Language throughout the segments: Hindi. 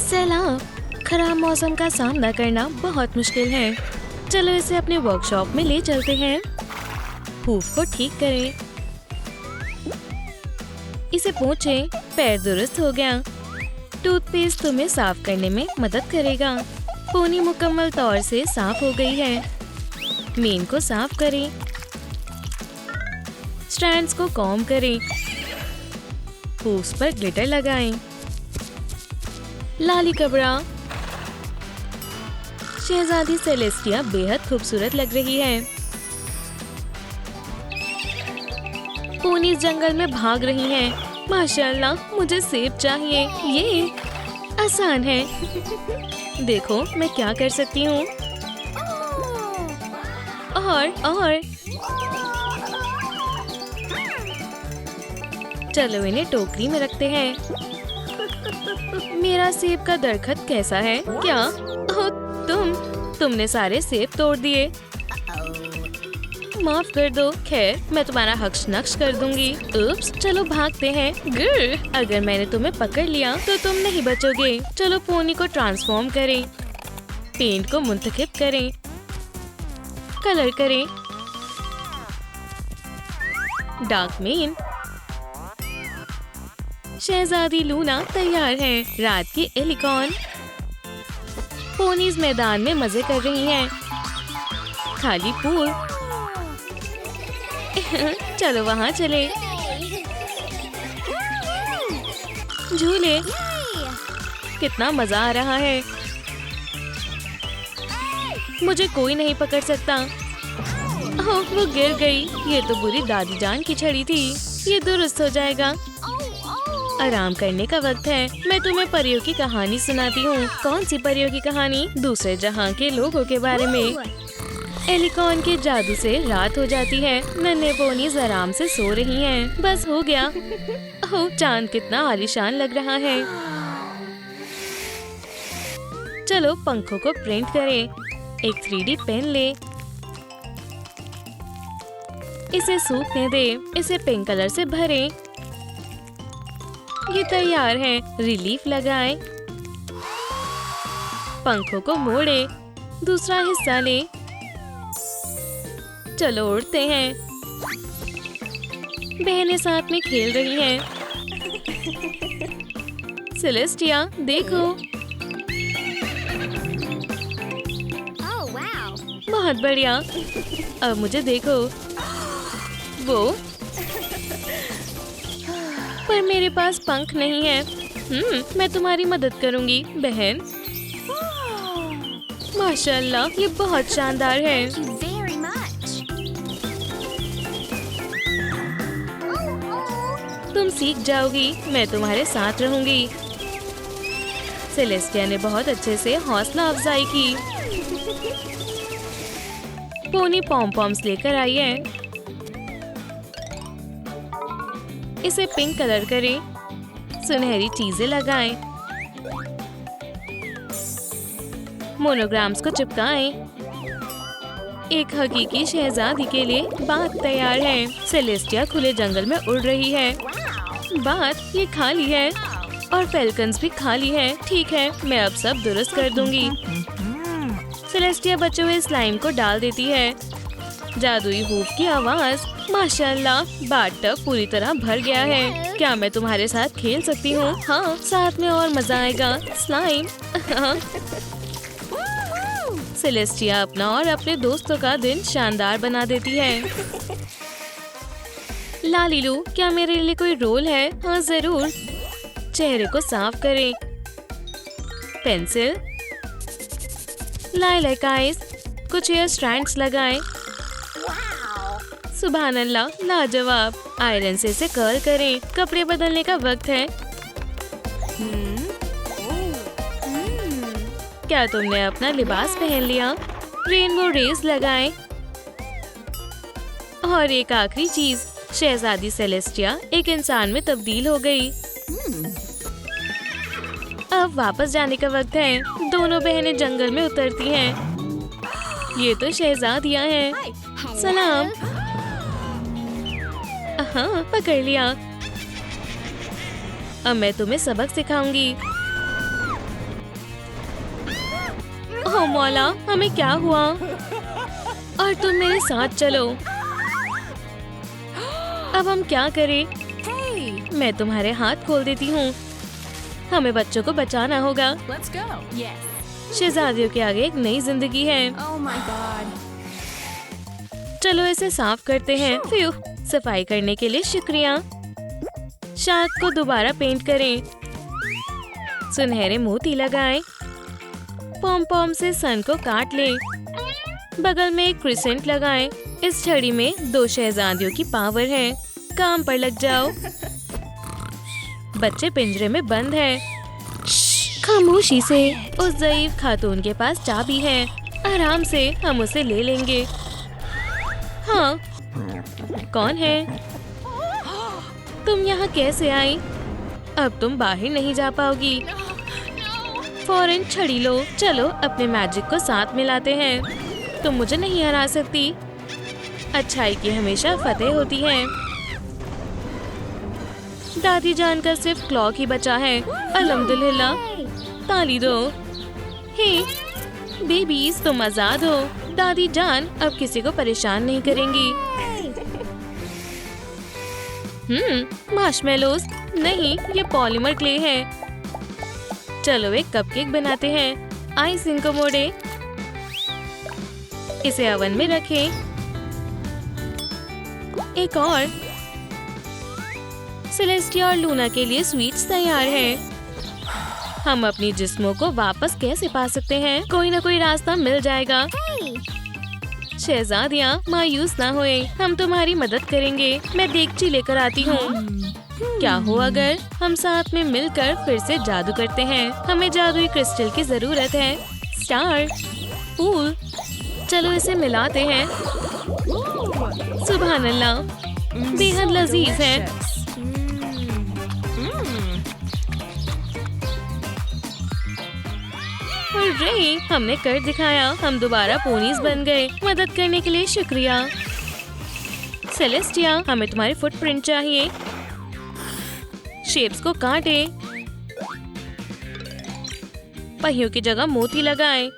सैलाब, खराब मौसम का सामना करना बहुत मुश्किल है। चलो इसे अपने वर्कशॉप में ले चलते हैं। हूफ को ठीक करें, इसे पोंछें, पैर दुरुस्त हो गया। टूथपेस्ट तुम्हें साफ करने में मदद करेगा। पोनी मुकम्मल तौर से साफ हो गई है। मेन को साफ करें, स्ट्रैंड्स को कॉम करें, हूफ्स पर ग्लिटर लगाएं। लाली कबरा, शहजादी सेलेस्टिया बेहद खूबसूरत लग रही है। पोनीज जंगल में भाग रही हैं। माशाल्लाह, मुझे सेब चाहिए। ये आसान है। देखो मैं क्या कर सकती हूँ। और चलो इन्हें टोकरी में रखते हैं। मेरा सेब का दरख्त कैसा है? क्या ओह, तुमने सारे सेब तोड़ दिए। माफ कर दो। खैर, मैं तुम्हारा हक्स नक्श कर दूंगी। उप्स, चलो भागते हैं। गिर, अगर मैंने तुम्हें पकड़ लिया तो तुम नहीं बचोगे। चलो पोनी को ट्रांसफॉर्म करें, पेंट को मुंतखब करें, कलर करें। Dark main. शहजादी लूना तैयार है। रात की एलिकॉन। पोनीज मैदान में मजे कर रही हैं। खाली पूल। चलो वहाँ चले। झूले, कितना मजा आ रहा है। मुझे कोई नहीं पकड़ सकता। ओह, वो गिर गई। ये तो बुरी दादी जान की छड़ी थी। ये दुरुस्त हो जाएगा। आराम करने का वक्त है। मैं तुम्हें परियों की कहानी सुनाती हूँ। कौन सी परियों की कहानी? दूसरे जहाँ के लोगों के बारे में। एलिकॉन के जादू से रात हो जाती है। नन्हे पोनीज आराम से सो रही हैं। बस हो गया। ओह, चांद कितना आलीशान लग रहा है। चलो पंखों को प्रिंट करें। एक 3D पेन ले, इसे सूखने दे। इसे पिंक कलर से भरें। ये तैयार है। रिलीफ लगाएं। पंखों को मोड़े, दूसरा हिस्सा ले। चलो उड़ते हैं। बहनें साथ में खेल रही हैं। सेलेस्टिया, देखो। बहुत बढ़िया। अब मुझे देखो। वो, पर मेरे पास पंख नहीं है। मैं तुम्हारी मदद करूंगी बहन। माशाल्लाह, ये बहुत शानदार है। तुम सीख जाओगी। मैं तुम्हारे साथ रहूंगी। सेलेस्टिया ने बहुत अच्छे से हौसला अफजाई की। पोनी पॉम पॉम्स लेकर आई है। इसे पिंक कलर करें, सुनहरी चीजें लगाएं, मोनोग्राम्स को चिपकाएं। एक हकीकी शहजादी के लिए बात तैयार है। सेलेस्टिया खुले जंगल में उड़ रही है। बात ये खाली है और फेल्कन्स भी खाली है। ठीक है, मैं अब सब दुरुस्त कर दूंगी। सेलेस्टिया बचे हुए स्लाइम को डाल देती है। जादुई हूफ की आवाज। माशाल्लाह, बाथटब पूरी तरह भर गया है। क्या मैं तुम्हारे साथ खेल सकती हूँ? हाँ, साथ में और मजा आएगा। स्लाइम। सेलेस्टिया अपना और अपने दोस्तों का दिन शानदार बना देती है। लालीलू, क्या मेरे लिए कोई रोल है? हाँ जरूर। चेहरे को साफ करें। पेंसिल, लाइलैक आइज, कुछ हेयर स्ट्रैंड्स लगाएं। सुभान अल्लाह, लाजवाब। आयरन से इसे कर्ल करें। कपड़े बदलने का वक्त है। क्या तुमने अपना लिबास पहन लिया? रेनबो रेस लगाएं। और एक आखिरी चीज, शहजादी सेलेस्टिया एक इंसान में तब्दील हो गई। अब वापस जाने का वक्त है। दोनों बहनें जंगल में उतरती हैं। ये तो शहजादियाँ हैं। सलाम। हाँ, पकड़ लिया। अब मैं तुम्हें सबक सिखाऊंगी। ओह मौला, हमें क्या हुआ? और तुम मेरे साथ चलो। अब हम क्या करें? मैं तुम्हारे हाथ खोल देती हूँ। हमें बच्चों को बचाना होगा। Let's go. Yes. शहजादियों के आगे एक नई जिंदगी है। Oh my god. चलो इसे साफ करते हैं। फ्यू, सफाई करने के लिए शुक्रिया। शार्क को दोबारा पेंट करें। सुनहरे मोती लगाएं। पॉम पॉम से सन को काट लें। बगल में एक क्रिसेंट लगाएं। इस छड़ी में 2 शहजादियों की पावर है। काम पर लग जाओ। बच्चे पिंजरे में बंद हैं। खामोशी से। उस ज़ईफ खातून के पास चाबी है। आराम से हम उसे ले लेंगे। हाँ, कौन है? तुम यहाँ कैसे आई? अब तुम बाहर नहीं जा पाओगी। फौरन छड़ी लो। चलो अपने मैजिक को साथ मिलाते हैं। तुम मुझे नहीं हरा सकती। अच्छाई की हमेशा फतेह होती है। दादी जान का सिर्फ क्लॉक ही बचा है। अल्हम्दुलिल्लाह। ताली दो। हे बेबीज, तुम आजाद हो। दादी जान अब किसी को परेशान नहीं करेंगी। मार्शमेलोस नहीं, ये पॉलीमर क्ले है। चलो एक कपकेक बनाते हैं। आइसिंग को मोड़े। इसे ओवन में रखें। एक और। सेलेस्टिया और लूना के लिए स्वीट्स तैयार हैं। हम अपनी जिस्मों को वापस कैसे पा सकते हैं? कोई ना कोई रास्ता मिल जाएगा। शहजादियाँ, मायूस ना होए, हम तुम्हारी मदद करेंगे। मैं देगची लेकर आती हूँ। क्या हो अगर हम साथ में मिलकर फिर से जादू करते हैं? हमें जादुई क्रिस्टल की जरूरत है। स्टार, फूल, चलो इसे मिलाते हैं। सुभान अल्लाह, बेहद लजीज है। अरे, हमने कर दिखाया। हम दोबारा पोनीज बन गए। मदद करने के लिए शुक्रिया। सेलेस्टिया, हमें तुम्हारे फुटप्रिंट चाहिए। शेप्स को काटे। पहियों की जगह मोती लगाएं।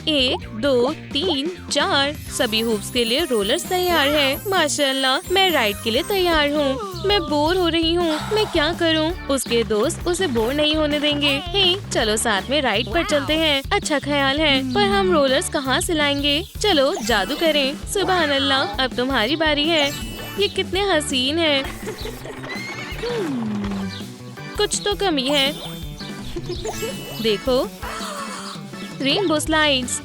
1, 2, 3, 4 सभी हुप्स के लिए रोलर्स तैयार है। माशाल्लाह, मैं राइड के लिए तैयार हूँ। मैं बोर हो रही हूँ। मैं क्या करूँ? उसके दोस्त उसे बोर नहीं होने देंगे। हे, चलो साथ में राइड पर चलते हैं। अच्छा ख्याल है, पर हम रोलर्स कहाँ से लाएंगे? चलो जादू करें। सुभान अल्लाह, अब तुम्हारी बारी है। ये कितने हसीन है। कुछ तो कमी है। देखो, रेनबो स्लाइड्स।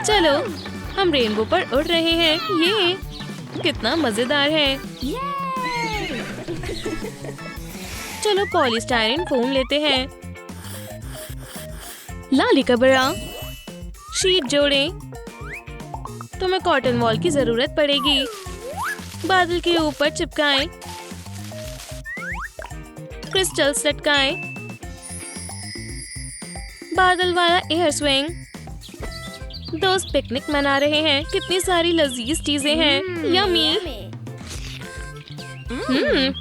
चलो हम रेनबो पर उड़ रहे हैं। ये कितना मजेदार है। चलो पॉलीस्टायरीन फोम लेते हैं। लाली कबरा, शीट जोड़ें। तुम्हें कॉटन वॉल की जरूरत पड़ेगी। बादल के ऊपर चिपकाएं। क्रिस्टल लटकाएं। बादल वाला एयर स्विंग। दोस्त पिकनिक मना रहे हैं। कितनी सारी लजीज चीजें हैं। यम्मी।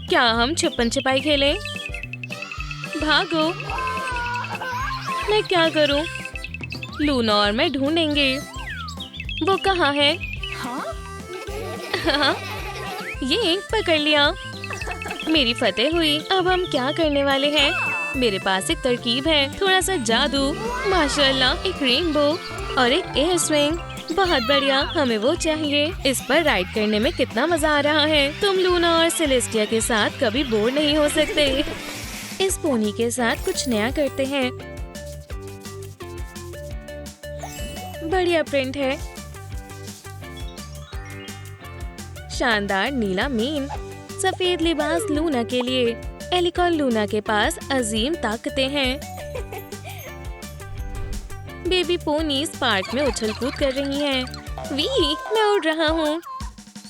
क्या हम छुपन छिपाई खेलें? भागो। मैं क्या करूं? लूना और मैं ढूंढेंगे। वो कहाँ है? हाँ, ये पकड़ लिया। मेरी फतेह हुई। अब हम क्या करने वाले हैं? मेरे पास एक तरकीब है। थोड़ा सा जादू। माशाल्लाह, एक रेनबो और एक एयर स्विंग। बहुत बढ़िया, हमें वो चाहिए। इस पर राइड करने में कितना मजा आ रहा है। तुम लूना और सेलेस्टिया के साथ कभी बोर नहीं हो सकते। इस पोनी के साथ कुछ नया करते हैं। बढ़िया प्रिंट है। शानदार नीला मीन। सफेद लिबास लूना के लिए। एलिकॉन लूना के पास अजीम ताकतें हैं। बेबी पोनीज पार्क में उछल कूद कर रही हैं। वी, मैं उड़ रहा हूँ।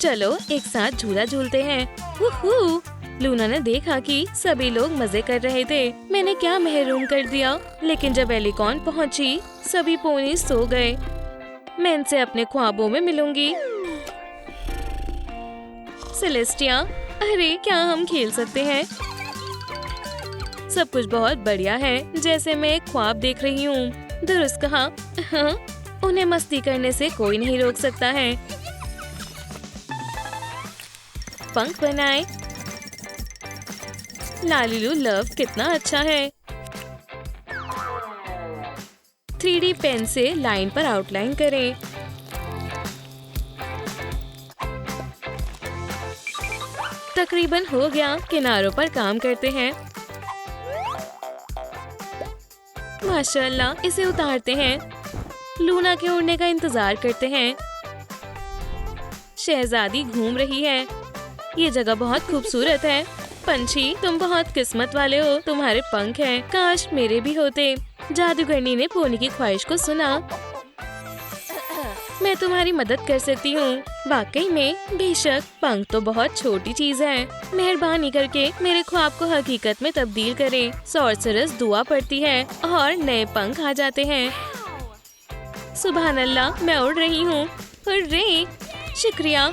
चलो एक साथ झूला झूलते हैं। वूहू! लूना ने देखा कि सभी लोग मजे कर रहे थे। मैंने क्या महरूम कर दिया। लेकिन जब एलिकॉन पहुँची, सभी पोनीज सो गए। मैं इनसे अपने ख्वाबों में मिलूंगी। सेलेस्टिया, अरे क्या हम खेल सकते हैं? सब कुछ बहुत बढ़िया है, जैसे मैं एक ख्वाब देख रही हूँ। दुरुस्त कहा। हाँ, उन्हें मस्ती करने से कोई नहीं रोक सकता है। पंख बनाए। लालीलू लव कितना अच्छा है। 3D पेन से लाइन पर आउटलाइन करें। तकरीबन हो गया। किनारों पर काम करते हैं। माशाल्लाह, इसे उतारते हैं। लूना के उड़ने का इंतजार करते हैं। शहजादी घूम रही है। ये जगह बहुत खूबसूरत है। पंछी, तुम बहुत किस्मत वाले हो, तुम्हारे पंख हैं। काश मेरे भी होते। जादूगरनी ने पोनी की ख्वाहिश को सुना। मैं तुम्हारी मदद कर सकती हूँ। वाकई में? बेशक, पंख तो बहुत छोटी चीज है। मेहरबानी करके मेरे ख्वाब को हकीकत में तब्दील करें। सॉर्सरस दुआ पड़ती है और नए पंख आ जाते हैं। सुभान अल्लाह, मैं उड़ रही हूँ। हुर्रे! शुक्रिया।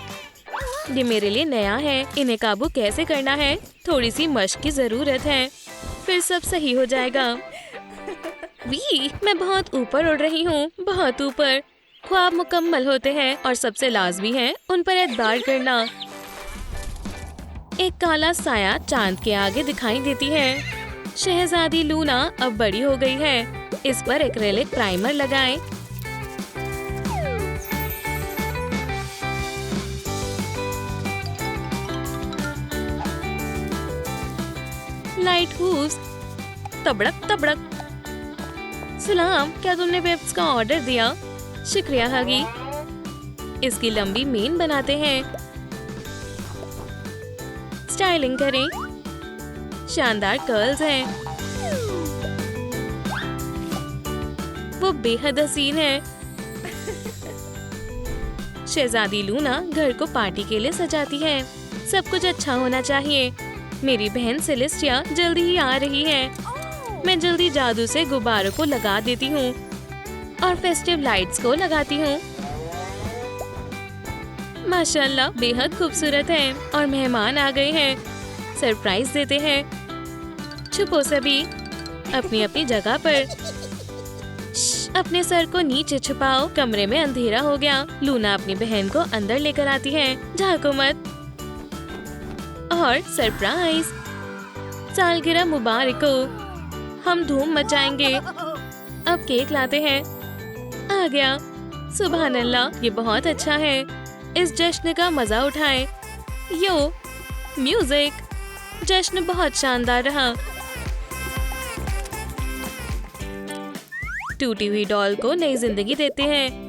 ये मेरे लिए नया है। इन्हें काबू कैसे करना है? थोड़ी सी मशक की जरूरत है, फिर सब सही हो जाएगा। वी, मैं बहुत ऊपर उड़ रही हूँ, बहुत ऊपर। ख्वाब मुकम्मल होते हैं और सबसे लाजमी है उन पर एतबार करना। एक काला साया चांद के आगे दिखाई देती है। शहजादी लूना अब बड़ी हो गई है। इस पर एक्रेलिक प्राइमर लगाएं। लाइट हूस, तबड़क तबड़क। सलाम, क्या तुमने वेब्स का ऑर्डर दिया? शुक्रिया हगी। इसकी लंबी मेन बनाते हैं। स्टाइलिंग करें। शानदार कर्ल्स हैं। वो बेहद हसीन है। शहजादी लूना घर को पार्टी के लिए सजाती है। सब कुछ अच्छा होना चाहिए। मेरी बहन सेलेस्टिया जल्दी ही आ रही है। मैं जल्दी जादू से गुब्बारों को लगा देती हूँ और फेस्टिव लाइट्स को लगाती हूँ। माशाल्लाह, बेहद खूबसूरत है और मेहमान आ गए हैं। सरप्राइज देते हैं। छुपो सभी अपनी अपनी जगह पर। अपने सर को नीचे छुपाओ। कमरे में अंधेरा हो गया। लूना अपनी बहन को अंदर लेकर आती है। झांको मत। और सरप्राइज, सालगिरह मुबारक हो। हम धूम मचाएंगे। अब केक लाते हैं। आ गया। सुभान अल्लाह, ये बहुत अच्छा है। इस जश्न का मजा उठाएं। यो म्यूजिक। जश्न बहुत शानदार रहा। टूटी हुई डॉल को नई जिंदगी देते हैं।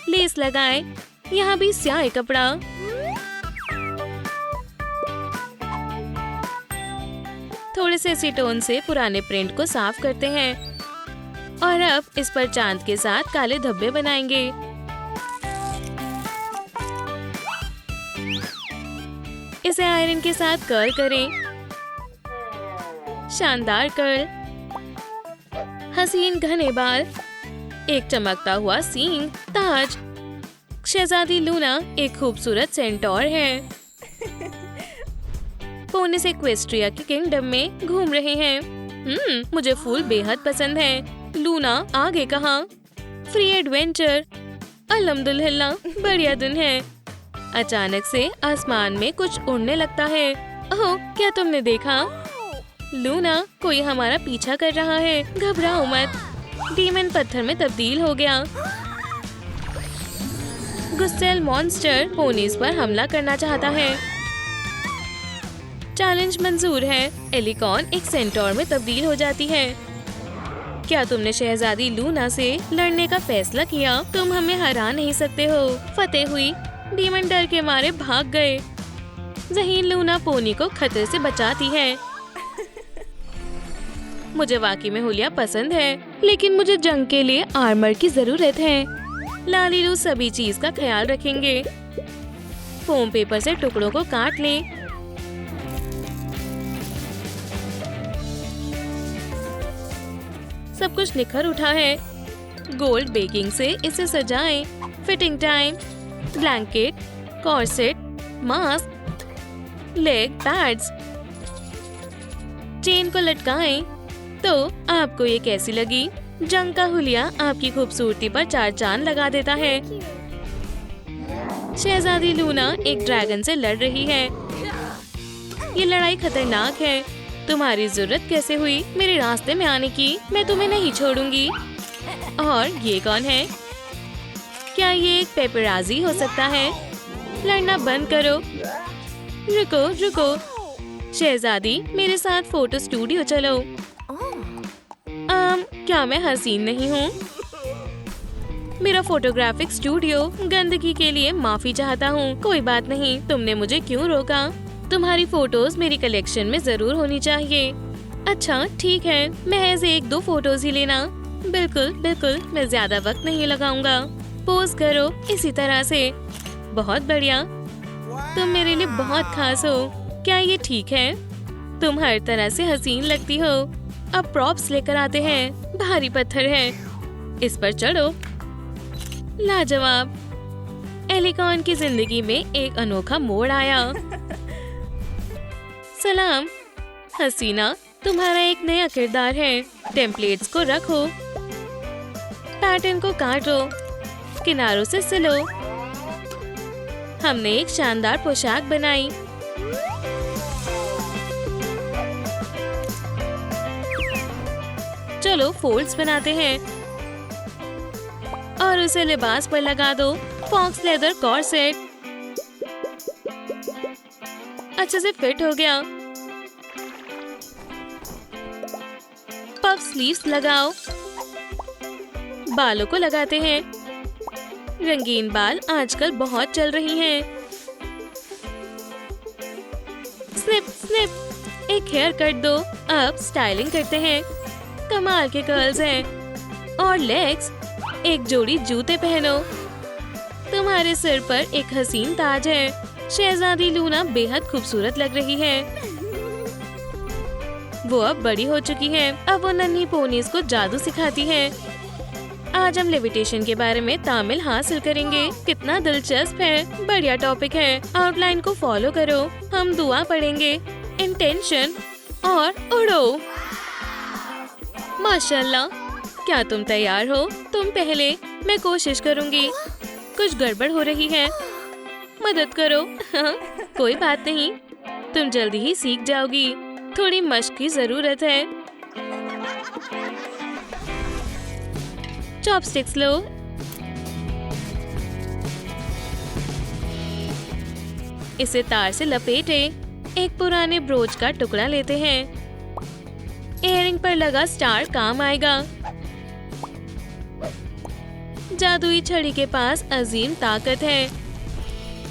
लेस लगाएं। यहाँ भी स्याही कपड़ा। थोड़े से एसीटोन से पुराने प्रिंट को साफ करते हैं और अब इस पर चांद के साथ काले धब्बे बनाएंगे। इसे आयरन के साथ कर्ल करें। शानदार कर्ल। हसीन घने बाल। एक चमकता हुआ सींग। ताज। शहजादी लूना एक खूबसूरत सेंटोर है। पोनी से इक्वेस्ट्रिया के किंगडम में घूम रहे हैं। मुझे फूल बेहद पसंद है। लूना आगे कहाँ? Free adventure. अल्हम्दुलिल्लाह, बढ़िया दिन है। अचानक से आसमान में कुछ उड़ने लगता है। ओह, क्या तुमने देखा? लूना, कोई हमारा पीछा कर रहा है। घबराओ मत। डीमन पत्थर में तब्दील हो गया। गुस्सेल मॉन्स्टर पोनीज पर हमला करना चाहता है। चैलेंज मंजूर है। एलिकॉन एक सेंटोर में तब्दील हो जाती है। क्या तुमने शहजादी लूना से लड़ने का फैसला किया? तुम हमें हरा नहीं सकते हो। फतेह हुई। डीमन डर के मारे भाग गए। ज़हीन लूना पोनी को खतरे से बचाती है। मुझे वाकई में हुलिया पसंद है, लेकिन मुझे जंग के लिए आर्मर की जरूरत है। लालीलू सभी चीज का ख्याल रखेंगे। फोम पेपर से टुकड़ों को काट लें। सब कुछ निखर उठा है। गोल्ड बेकिंग से इसे सजाएं। Fitting time. Blanket, corset, mask, leg pads. Chain को लटकाएं। तो आपको ये कैसी लगी? जंग का हुलिया आपकी खूबसूरती पर चार चांद लगा देता है। शहजादी लूना एक ड्रैगन से लड़ रही है। ये लड़ाई खतरनाक है। तुम्हारी जरूरत कैसे हुई मेरे रास्ते में आने की? मैं तुम्हें नहीं छोड़ूंगी। और ये कौन है? क्या ये एक पेपराजी हो सकता है? लड़ना बंद करो। रुको रुको शहजादी, मेरे साथ फोटो स्टूडियो चलो। क्या मैं हसीन नहीं हूँ? मेरा फोटोग्राफिक स्टूडियो गंदगी के लिए माफी चाहता हूँ। कोई बात नहीं, तुमने मुझे क्यों रोका? तुम्हारी फोटोज मेरी कलेक्शन में जरूर होनी चाहिए। अच्छा ठीक है, महज 1-2 फोटोज ही लेना। बिल्कुल बिल्कुल, मैं ज्यादा वक्त नहीं लगाऊंगा। पोज करो इसी तरह से। बहुत बढ़िया, तुम मेरे लिए बहुत खास हो। क्या ये ठीक है? तुम हर तरह से हसीन लगती हो। अब प्रॉप्स लेकर आते हैं। भारी पत्थर है, इस पर चढ़ो। लाजवाब। एलिकॉन की जिंदगी में एक अनोखा मोड़ आया। सलाम हसीना, तुम्हारा एक नया किरदार है। टेम्पलेट्स को रखो, पैटर्न को काटो, किनारों से सिलो। हमने एक शानदार पोशाक बनाई। चलो फोल्ड्स बनाते हैं और उसे लिबास पर लगा दो। फॉक्स लेदर कॉर्सेट अच्छे से फिट हो गया। पफ स्लीव्स लगाओ। बालों को लगाते हैं। रंगीन बाल आजकल बहुत चल रही हैं। स्निप स्निप, एक हेयर कट दो। अब स्टाइलिंग करते हैं। कमाल के कर्ल्स हैं। और लेग्स, एक जोड़ी जूते पहनो। तुम्हारे सिर पर एक हसीन ताज है। शहजादी लूना बेहद खूबसूरत लग रही है। वो अब बड़ी हो चुकी है। अब वो नन्ही पोनीज को जादू सिखाती है। आज हम लेविटेशन के बारे में तामिल हासिल करेंगे। कितना दिलचस्प है। बढ़िया टॉपिक है। आउटलाइन को फॉलो करो। हम दुआ पढ़ेंगे। इंटेंशन और उड़ो। माशाल्लाह, क्या तुम तैयार हो? तुम पहले, मैं कोशिश करूंगी। कुछ गड़बड़ हो रही है, मदद करो। कोई बात नहीं, तुम जल्दी ही सीख जाओगी। थोड़ी मश्क की जरूरत है। चॉपस्टिक्स लो। इसे तार से लपेटे। एक पुराने ब्रोच का टुकड़ा लेते हैं। इयररिंग पर लगा स्टार काम आएगा। जादुई छड़ी के पास अजीम ताकत है।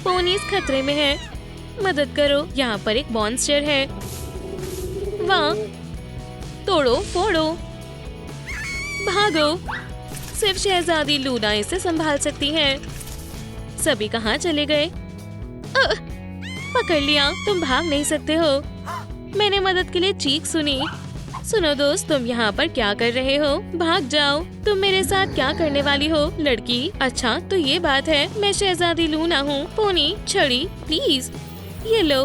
पोनीज खतरे में है, मदद करो। यहाँ पर एक मॉन्स्टर है। वाह, तोड़ो फोड़ो, भागो। सिर्फ शहजादी लूना इसे संभाल सकती है। सभी कहाँ चले गए? पकड़ लिया। तुम भाग नहीं सकते हो। मैंने मदद के लिए चीख सुनी। सुनो दोस्त, तुम यहाँ पर क्या कर रहे हो? भाग जाओ। तुम मेरे साथ क्या करने वाली हो लड़की? अच्छा तो ये बात है, मैं शहजादी लूना हूँ। पोनी, छड़ी प्लीज, ये लो।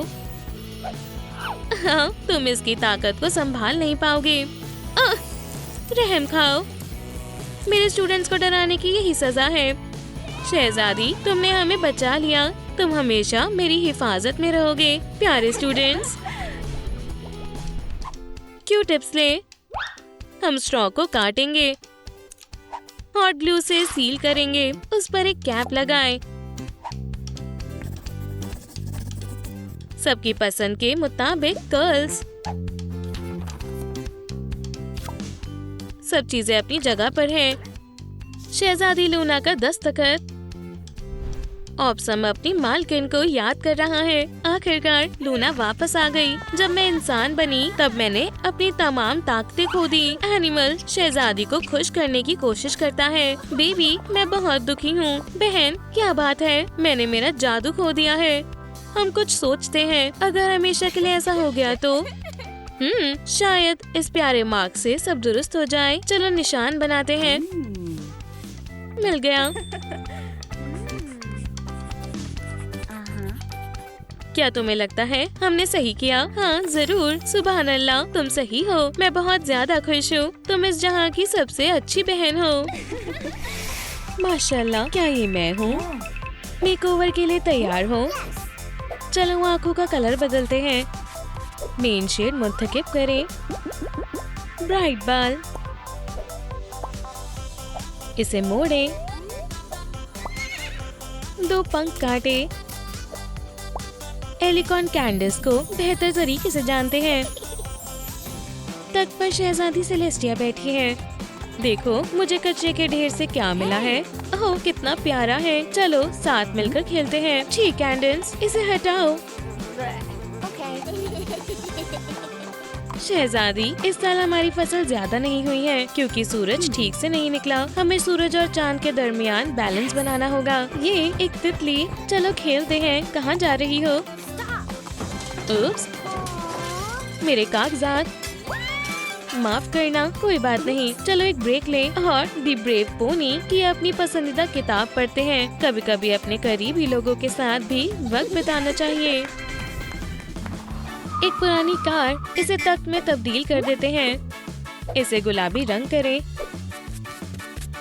हाँ, तुम इसकी ताकत को संभाल नहीं पाओगे। रहम खाओ। मेरे स्टूडेंट्स को डराने की यही सजा है। शहजादी, तुमने हमें बचा लिया। तुम हमेशा मेरी हिफाजत में रहोगे। प्यारे स्टूडेंट्स, क्यू टिप्स ले। हम स्ट्रॉ को काटेंगे, हॉट ग्लू से सील करेंगे। उस पर एक कैप लगाएं। सबकी पसंद के मुताबिक कर्ल्स। सब चीजें अपनी जगह पर हैं। शहजादी लूना का दस्तखत। ऑप्सम अपनी मालकिन को याद कर रहा है। आखिरकार लूना वापस आ गई। जब मैं इंसान बनी तब मैंने अपनी तमाम ताकतें खो दी। एनिमल शहजादी को खुश करने की कोशिश करता है। बेबी, मैं बहुत दुखी हूँ। बहन, क्या बात है? मैंने मेरा जादू खो दिया है। हम कुछ सोचते हैं, अगर हमेशा के लिए ऐसा हो गया तो शायद इस प्यारे मार्क से सब दुरुस्त हो जाए। चलो निशान बनाते हैं। मिल गया। क्या तुम्हें लगता है हमने सही किया? हाँ जरूर, सुभान अल्लाह, तुम सही हो। मैं बहुत ज्यादा खुश हूँ। तुम इस जहाँ की सबसे अच्छी बहन हो। माशाल्लाह, क्या ये मैं हूँ? मेकओवर के लिए तैयार हो? चलो आँखों का कलर बदलते हैं। मेन शेड मुंतखब करें। ब्राइट बाल, इसे मोड़ें। 2 पंख काटे। एलिकॉन कैंडिस को बेहतर तरीके से जानते हैं। तख्त पर शहजादी सेलेस्टिया बैठी है। देखो मुझे कचरे के ढेर से क्या मिला है। ओह कितना प्यारा है। चलो साथ मिलकर खेलते हैं। ठीक कैंडिस, इसे हटाओ। शहजादी, इस साल हमारी फसल ज्यादा नहीं हुई है क्योंकि सूरज ठीक से नहीं निकला। हमें सूरज और चांद के दरमियान बैलेंस बनाना होगा। ये एक तितली। चलो खेलते हैं। कहाँ जा रही हो? उप्स, मेरे कागजात। माफ करना, कोई बात नहीं। चलो एक ब्रेक ले और दी ब्रेव पोनी की अपनी पसंदीदा किताब पढ़ते हैं। कभी कभी अपने करीबी लोगों के साथ भी वक्त बिताना चाहिए। एक पुरानी कार, इसे तख्त में तब्दील कर देते हैं। इसे गुलाबी रंग करें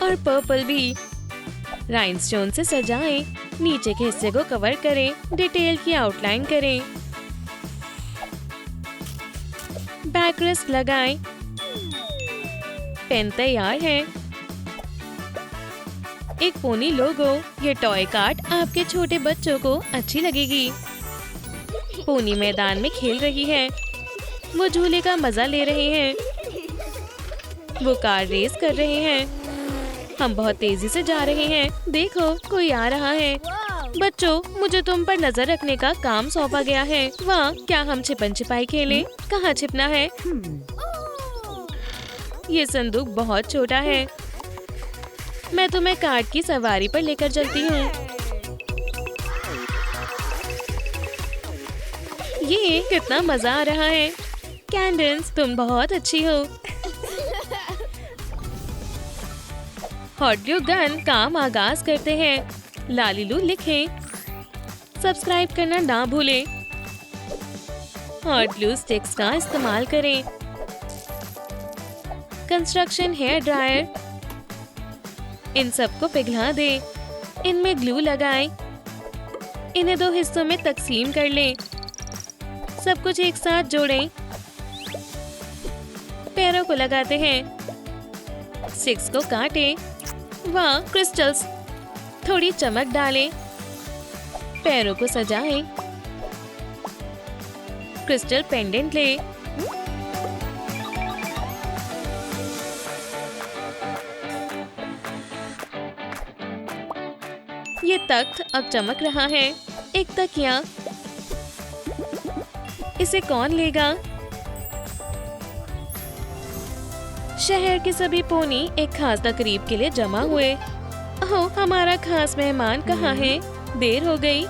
और पर्पल भी। राइनस्टोन से सजाएं। नीचे के हिस्से को कवर करें। डिटेल की आउटलाइन करें। बैकरेस्ट लगाएं। पेन तैयार है। एक पोनी लोगो। ये टॉय कार्ट आपके छोटे बच्चों को अच्छी लगेगी। पोनी मैदान में खेल रही है। वो झूले का मजा ले रहे हैं। वो कार रेस कर रहे हैं। हम बहुत तेजी से जा रहे हैं। देखो कोई आ रहा है। बच्चों, मुझे तुम पर नजर रखने का काम सौंपा गया है। वाह, क्या हम छिपन छिपाई खेलें? कहाँ छिपना है? ये संदूक बहुत छोटा है। मैं तुम्हें कार्ट की सवारी पर लेकर चलती हूँ। ये कितना मजा आ रहा है। कैंडेंस, तुम बहुत अच्छी हो। हॉट ग्लू गन काम आगाज करते हैं। लालीलू लिखें। सब्सक्राइब करना ना भूलें। हॉट ग्लू स्टिक्स का इस्तेमाल करें। कंस्ट्रक्शन हेयर ड्रायर, इन सबको पिघला दें। इनमें ग्लू लगाएं। इन्हें 2 हिस्सों में तकसीम कर लें। सब कुछ एक साथ जोड़ें। पैरों को लगाते हैं। स्टिक्स को काटें। वाह, क्रिस्टल्स। थोड़ी चमक डालें। पैरों को सजाएं। क्रिस्टल पेंडेंट ले। ये तख्त अब चमक रहा है। एक तकिया। इसे कौन लेगा? शहर के सभी पोनी एक खास तकरीब के लिए जमा हुए। ओह, हमारा खास मेहमान कहाँ है? देर हो गई।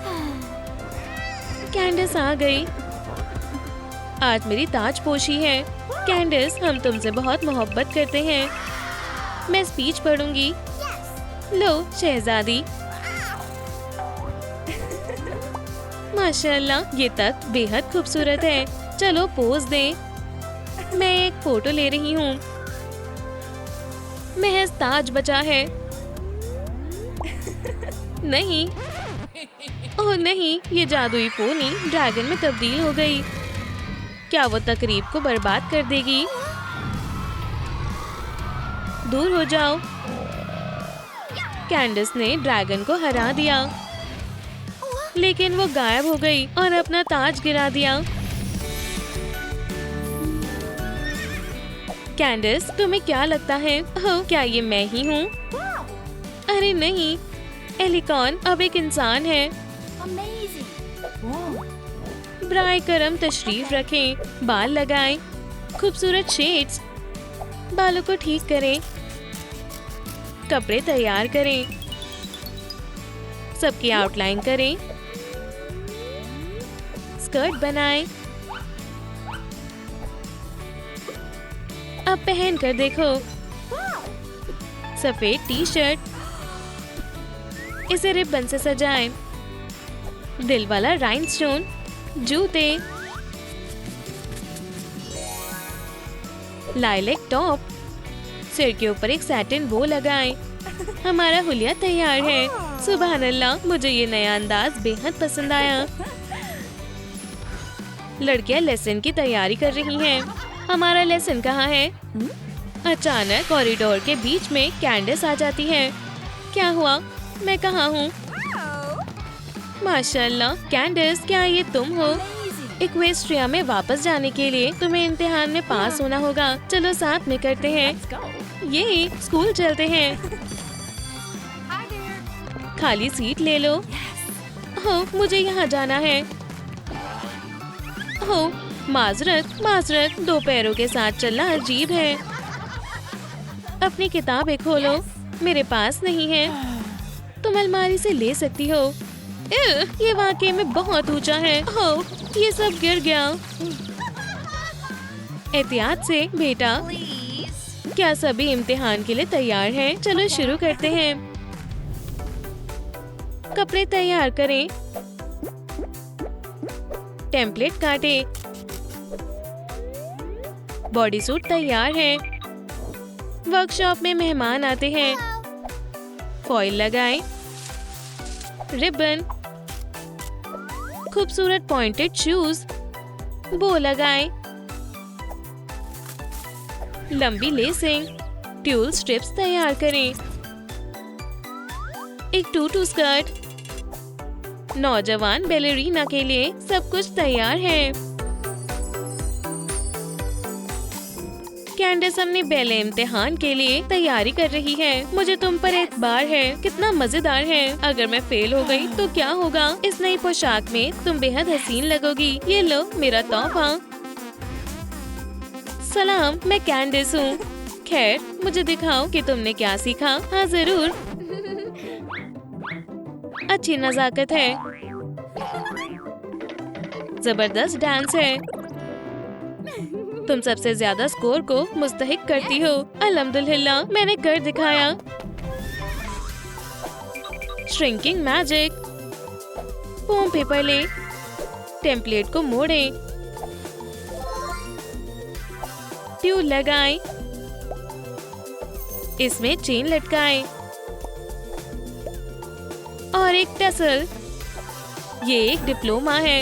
कैंडिस आ गई। आज मेरी ताजपोशी है। कैंडिस, हम तुमसे बहुत मोहब्बत करते हैं। मैं स्पीच पढ़ूंगी। लो शहजादी। माशाल्लाह, ये तख्त बेहद खूबसूरत है। चलो पोज दें। मैं एक फोटो ले रही हूँ। महज ताज बचा है। नहीं, ओह नहीं, ये जादुई पोनी ड्रैगन में तब्दील हो गई। क्या वो तकरीब को बर्बाद कर देगी? दूर हो जाओ। कैंडिस ने ड्रैगन को हरा दिया, लेकिन वो गायब हो गई और अपना ताज गिरा दिया। कैंडिस, तुम्हें क्या लगता है? ओह, क्या ये मैं ही हूँ? अरे नहीं, एलिकॉन अब एक इंसान है। ब्राए करम तशरीफ रखें। बाल लगाएं। खूबसूरत शेड्स। बालों को ठीक करें। कपड़े तैयार करें। सबकी आउटलाइन करें। स्कर्ट बनाएं। अब पहन कर देखो। सफेद टी शर्ट। इसे रिबन से सजाएं। दिल वाला राइनस्टोन। जूते, लाइलेक टॉप, सिर के ऊपर एक सैटिन बो लगाएं। हमारा हुलिया तैयार है। सुभान अल्लाह, मुझे ये नया अंदाज बेहद पसंद आया। लड़कियां लेसन की तैयारी कर रही हैं। हमारा लेसन कहाँ है? अचानक कॉरिडोर के बीच में कैंडिस आ जाती है। क्या हुआ? मैं कहाँ हूँ? माशाल्लाह, कैंडिस, क्या ये तुम हो? इक्वेस्ट्रिया में वापस जाने के लिए तुम्हें इम्तिहान में पास होना होगा। चलो साथ में करते हैं। Let's go. ये स्कूल चलते हैं। खाली सीट ले लो। हो, मुझे यहाँ जाना है। हो, माजरत, दो पैरों के साथ चलना अजीब है। अपनी किताबें खोलो। मेरे पास नहीं है। तुम अलमारी से ले सकती हो। ये वाकई में बहुत ऊंचा है। हो, ये सब गिर गया। एहतियात से बेटा। क्या सभी इम्तिहान के लिए तैयार हैं? चलो शुरू करते हैं। कपड़े तैयार करें। टेम्पलेट काटे। बॉडी सूट तैयार है। वर्कशॉप में मेहमान आते हैं। फॉइल लगाएं। रिबन, खूबसूरत पॉइंटेड शूज, बो लगाएं। लंबी लेसिंग, ट्यूल स्ट्रिप्स तैयार करें। एक टूटू स्कर्ट। नौजवान बैलेरीना के लिए सब कुछ तैयार है। कैंडिस अपने बैले इम्तिहान के लिए तैयारी कर रही है। मुझे तुम पर एतबार है। कितना मजेदार है। अगर मैं फेल हो गई तो क्या होगा? इस नई पोशाक में तुम बेहद हसीन लगोगी। ये लो मेरा तोहफा। सलाम, मैं कैंडिस हूँ। खैर, मुझे दिखाओ कि तुमने क्या सीखा। हाँ जरूर। अच्छी नजाकत है। जबरदस्त डांस है। तुम सबसे ज्यादा स्कोर को मुस्तहिक करती हो। अल्हम्दुलिल्लाह, मैंने कर दिखाया। Shrinking magic. फोम पेपर ले। टेम्पलेट को मोड़ें। ट्यूब लगाएं। इसमें चेन लटकाएं और एक टसल। ये एक डिप्लोमा है।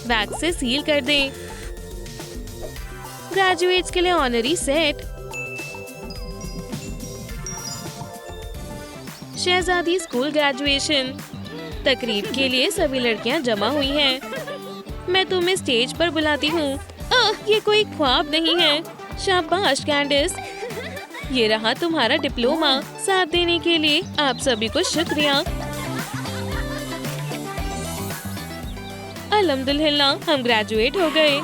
वैक्स से सील कर दें। ग्रेजुएट्स के लिए ऑनरी सेट। शहजादी स्कूल ग्रेजुएशन। तकरीब के लिए सभी लड़कियां जमा हुई हैं। मैं तुम्हें स्टेज पर बुलाती हूँ। ये कोई ख्वाब नहीं है। शाबाश कैंडिस, ये रहा तुम्हारा डिप्लोमा। साथ देने के लिए आप सभी को शुक्रिया। अल्हम्दुलिल्लाह, हम ग्रेजुएट हो गए।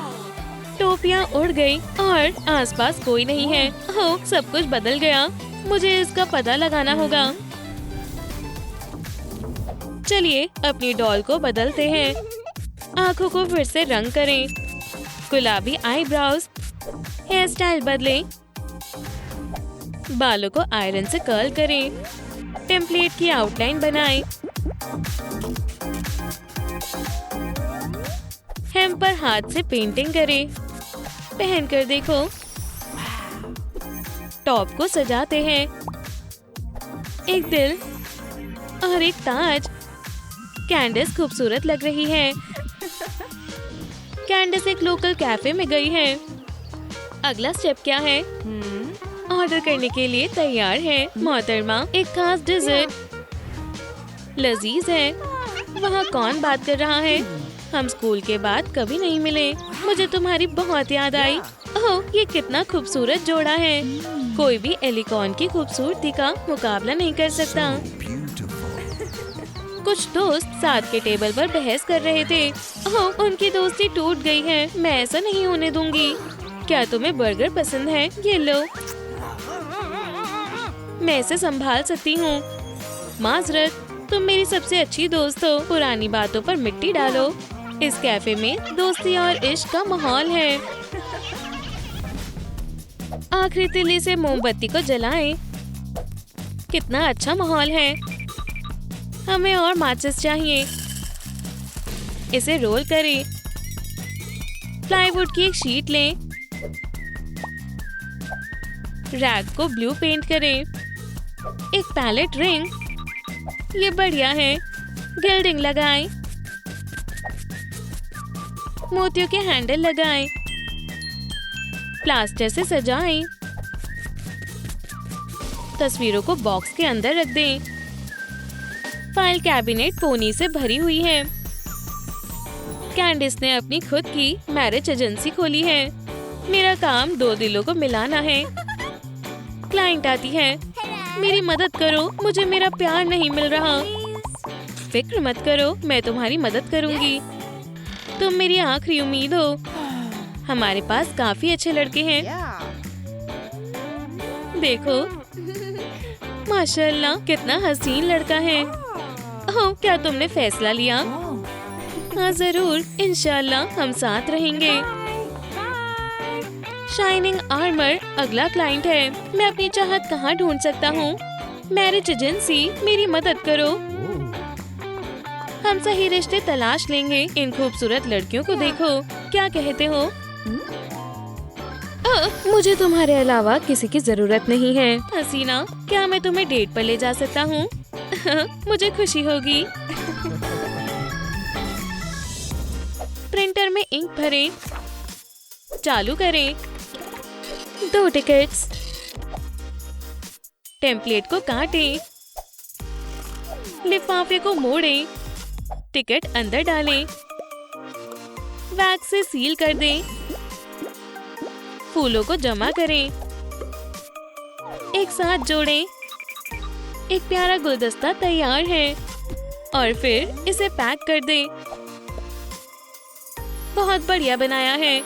टोपियाँ उड़ गई और आसपास कोई नहीं है। हो, सब कुछ बदल गया। मुझे इसका पता लगाना होगा। चलिए अपनी डॉल को बदलते हैं। आँखों को फिर से रंग करें। गुलाबी आईब्रोज। हेयर स्टाइल बदलें। बालों को आयरन से कर्ल करें। टेम्पलेट की आउटलाइन बनाएं। हेम पर हाथ से पेंटिंग करें। पहन कर देखो। टॉप को सजाते हैं। एक दिल और एक ताज। कैंडिस खूबसूरत लग रही है। कैंडिस एक लोकल कैफे में गई है। अगला स्टेप क्या है? ऑर्डर करने के लिए तैयार है। मोहतरमा, एक खास डिजर्ट लजीज है। वहाँ कौन बात कर रहा है? हम स्कूल के बाद कभी नहीं मिले। मुझे तुम्हारी बहुत याद आई। ओह, ये कितना खूबसूरत जोड़ा है। कोई भी एलिकॉन की खूबसूरती का मुकाबला नहीं कर सकता। कुछ दोस्त साथ के टेबल पर बहस कर रहे थे। ओह, उनकी दोस्ती टूट गई है। मैं ऐसा नहीं होने दूंगी। क्या तुम्हें बर्गर पसंद है? ये लो, मैं इसे संभाल सकती हूँ। माजरत, तुम मेरी सबसे अच्छी दोस्त हो। पुरानी बातों पर मिट्टी डालो। इस कैफे में दोस्ती और इश्क का माहौल है। आखिरी तीली से मोमबत्ती को जलाएं। कितना अच्छा माहौल है। हमें और माचिस चाहिए। इसे रोल करें। प्लाईवुड की एक शीट लें। रैक को ब्लू पेंट करें। एक पैलेट रिंग, ये बढ़िया है। गिल्डिंग लगाएं। मोतियों के हैंडल लगाएं। प्लास्टर से सजाएं। तस्वीरों को बॉक्स के अंदर रख दें। फाइल कैबिनेट पोनी से भरी हुई है। कैंडिस ने अपनी खुद की मैरिज एजेंसी खोली है। मेरा काम 2 दिलों को मिलाना है। क्लाइंट आती है। मेरी मदद करो, मुझे मेरा प्यार नहीं मिल रहा। फिक्र मत करो, मैं तुम्हारी मदद करूंगी। तुम मेरी आखिरी उम्मीद हो। हमारे पास काफी अच्छे लड़के हैं। देखो, माशाल्लाह कितना हसीन लड़का है। ओह, क्या तुमने फैसला लिया? हाँ जरूर, इंशाल्लाह हम साथ रहेंगे। शाइनिंग आर्मर अगला क्लाइंट है। मैं अपनी चाहत कहाँ ढूंढ सकता हूँ? मैरिज एजेंसी, मेरी मदद करो। हम सही रिश्ते तलाश लेंगे। इन खूबसूरत लड़कियों को देखो, क्या कहते हो? मुझे तुम्हारे अलावा किसी की जरूरत नहीं है। हसीना, क्या मैं तुम्हें डेट पर ले जा सकता हूँ? मुझे खुशी होगी। प्रिंटर में इंक भरें। चालू करें। 2 टिकट्स। टेम्पलेट को काटें। लिफाफे को मोड़ें। टिकट अंदर डालें। वैक्स से सील कर दें। फूलों को जमा करें। एक साथ जोड़ें। एक प्यारा गुलदस्ता तैयार है। और फिर इसे पैक कर दें। बहुत बढ़िया बनाया है।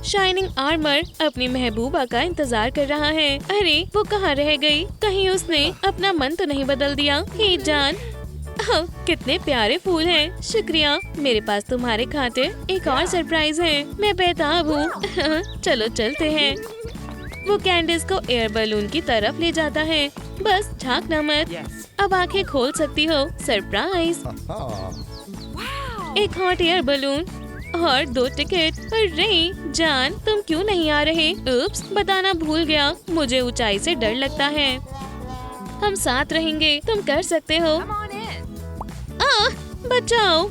शाइनिंग आर्मर अपनी महबूबा का इंतजार कर रहा है। अरे, वो कहाँ रह गई? कहीं उसने अपना मन तो नहीं बदल दिया? हे जान, कितने प्यारे फूल हैं। शुक्रिया। मेरे पास तुम्हारे खातिर एक और सरप्राइज है। मैं बेताब हूँ। चलो चलते हैं। वो कैंडिस को एयर बलून की तरफ ले जाता है। बस झांकना मत। अब आंखें खोल सकती हो। सरप्राइज। एक हॉट एयर बलून और 2 टिकट। अरे जान, तुम क्यों नहीं आ रहे? उप्स, बताना भूल गया। मुझे ऊंचाई से डर लगता है। हम साथ रहेंगे, तुम कर सकते हो। बचाओ,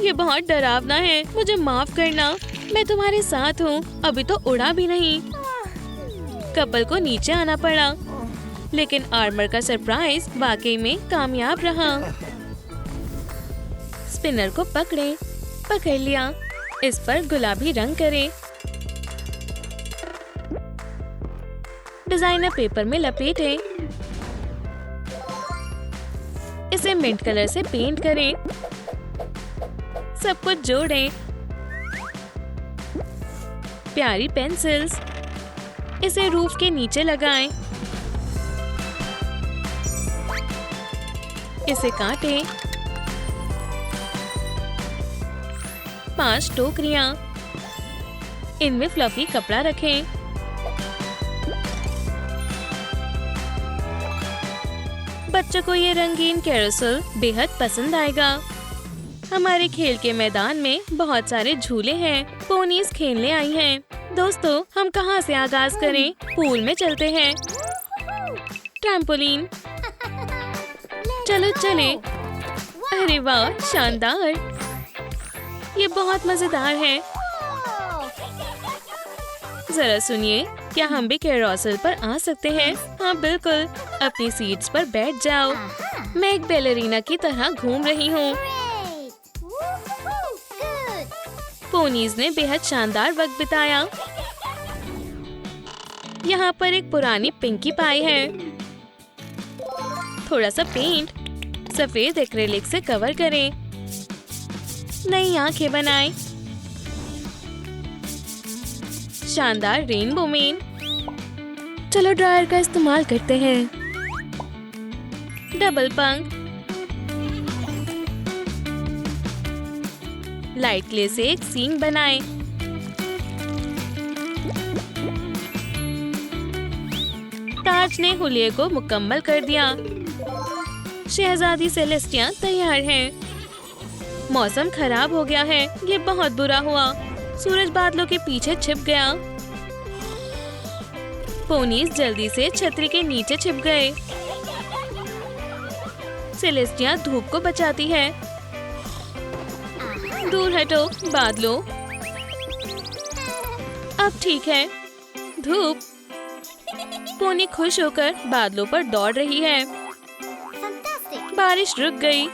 ये बहुत डरावना है। मुझे माफ करना, मैं तुम्हारे साथ हूँ। अभी तो उड़ा भी नहीं। कपल को नीचे आना पड़ा, लेकिन आर्मर का सरप्राइज वाकई में कामयाब रहा। स्पिनर को पकड़ें। पकड़ लिया। इस पर गुलाबी रंग करें। डिजाइनर पेपर में लपेटें। इसे मिंट कलर से पेंट करें। सब कुछ जोड़ें। प्यारी पेंसिल्स। इसे रूफ के नीचे लगाएं। इसे काटें। 5 टोकरियां। इनमें फ्लफी कपड़ा रखें। बच्चों को ये रंगीन कैरोसेल बेहद पसंद आएगा। हमारे खेल के मैदान में बहुत सारे झूले हैं। पोनीज खेलने आई हैं। दोस्तों, हम कहाँ से आगाज करें? पूल में चलते हैं। ट्रैम्पोलिन। चलो चले। अरे वाह, शानदार। ये बहुत मजेदार है। जरा सुनिए, क्या हम भी कैरोसेल पर आ सकते हैं? हाँ बिल्कुल, अपनी सीट्स पर बैठ जाओ। मैं एक बैलेरिना की तरह घूम रही हूँ। पोनीज ने बेहद शानदार वक्त बिताया। यहाँ पर एक पुरानी पिंकी पाई है। थोड़ा सा पेंट सफेद एक्रेलिक से कवर करें। नई आंखें बनाएं। शानदार रेनबो मेन। चलो ड्रायर का इस्तेमाल करते हैं। डबल पंख। लाइट क्ले से एक सींग बनाएं। ताज ने हुलिये को मुकम्मल कर दिया। शहजादी सेलेस्टिया तैयार है। मौसम खराब हो गया है, ये बहुत बुरा हुआ। सूरज बादलों के पीछे छिप गया। पोनीज जल्दी से छतरी के नीचे छिप गए। सेलेस्टिया धूप को बचाती है। दूर हटो बादलों। अब ठीक है। धूप। पोनी खुश होकर बादलों पर दौड़ रही है। बारिश रुक गई।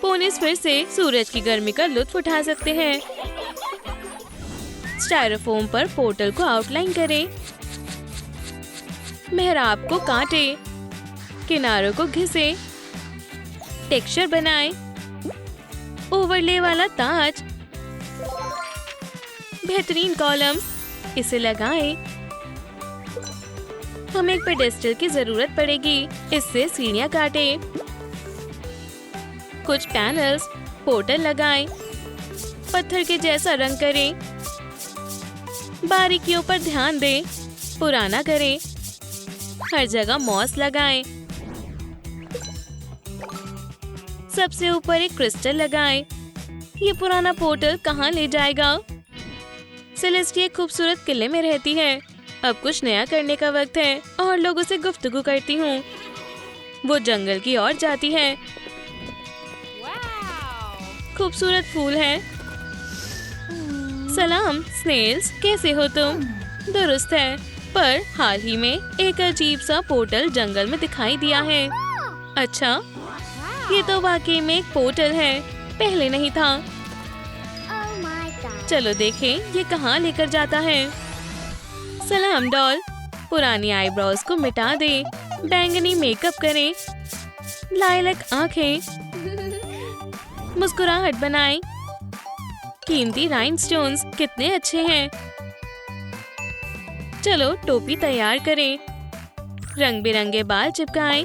पोनीज फिर से सूरज की गर्मी का लुत्फ उठा सकते हैं। स्टायरोफोम पर पोर्टल को आउटलाइन करें। मेहराब को काटे। किनारों को घिसे। टेक्सचर बनाएं। ओवरले वाला ताज। बेहतरीन कॉलम। इसे लगाएं। हमें एक पेडेस्टल की जरूरत पड़ेगी। इससे सीढ़ियां काटें। कुछ पैनल्स। पोर्टल लगाएं। पत्थर के जैसा रंग करें। बारीकियों पर ध्यान दें। पुराना करें। हर जगह मॉस लगाएं। सबसे ऊपर एक क्रिस्टल लगाएं। ये पुराना पोर्टल कहाँ ले जाएगा? सेलेस्टिया एक खूबसूरत किले में रहती है। अब कुछ नया करने का वक्त है और लोगों से गुफ्तगू करती हूँ। वो जंगल की ओर जाती है। खूबसूरत फूल है। सलाम स्नेल्स, कैसे हो तुम? दुरुस्त है, पर हाल ही में एक अजीब सा पोर्टल जंगल में दिखाई दिया है। अच्छा, ये तो वाकई में एक पोर्टल है, पहले नहीं था। चलो देखें ये कहाँ लेकर जाता है। सलाम डॉल, पुरानी आईब्रोज को मिटा दे। बैंगनी मेकअप करें। लाइलैक आंखें। मुस्कुराहट बनाएं। कीमती राइनस्टोन्स कितने अच्छे हैं। चलो टोपी तैयार करें। रंग बिरंगे बाल चिपकाएं।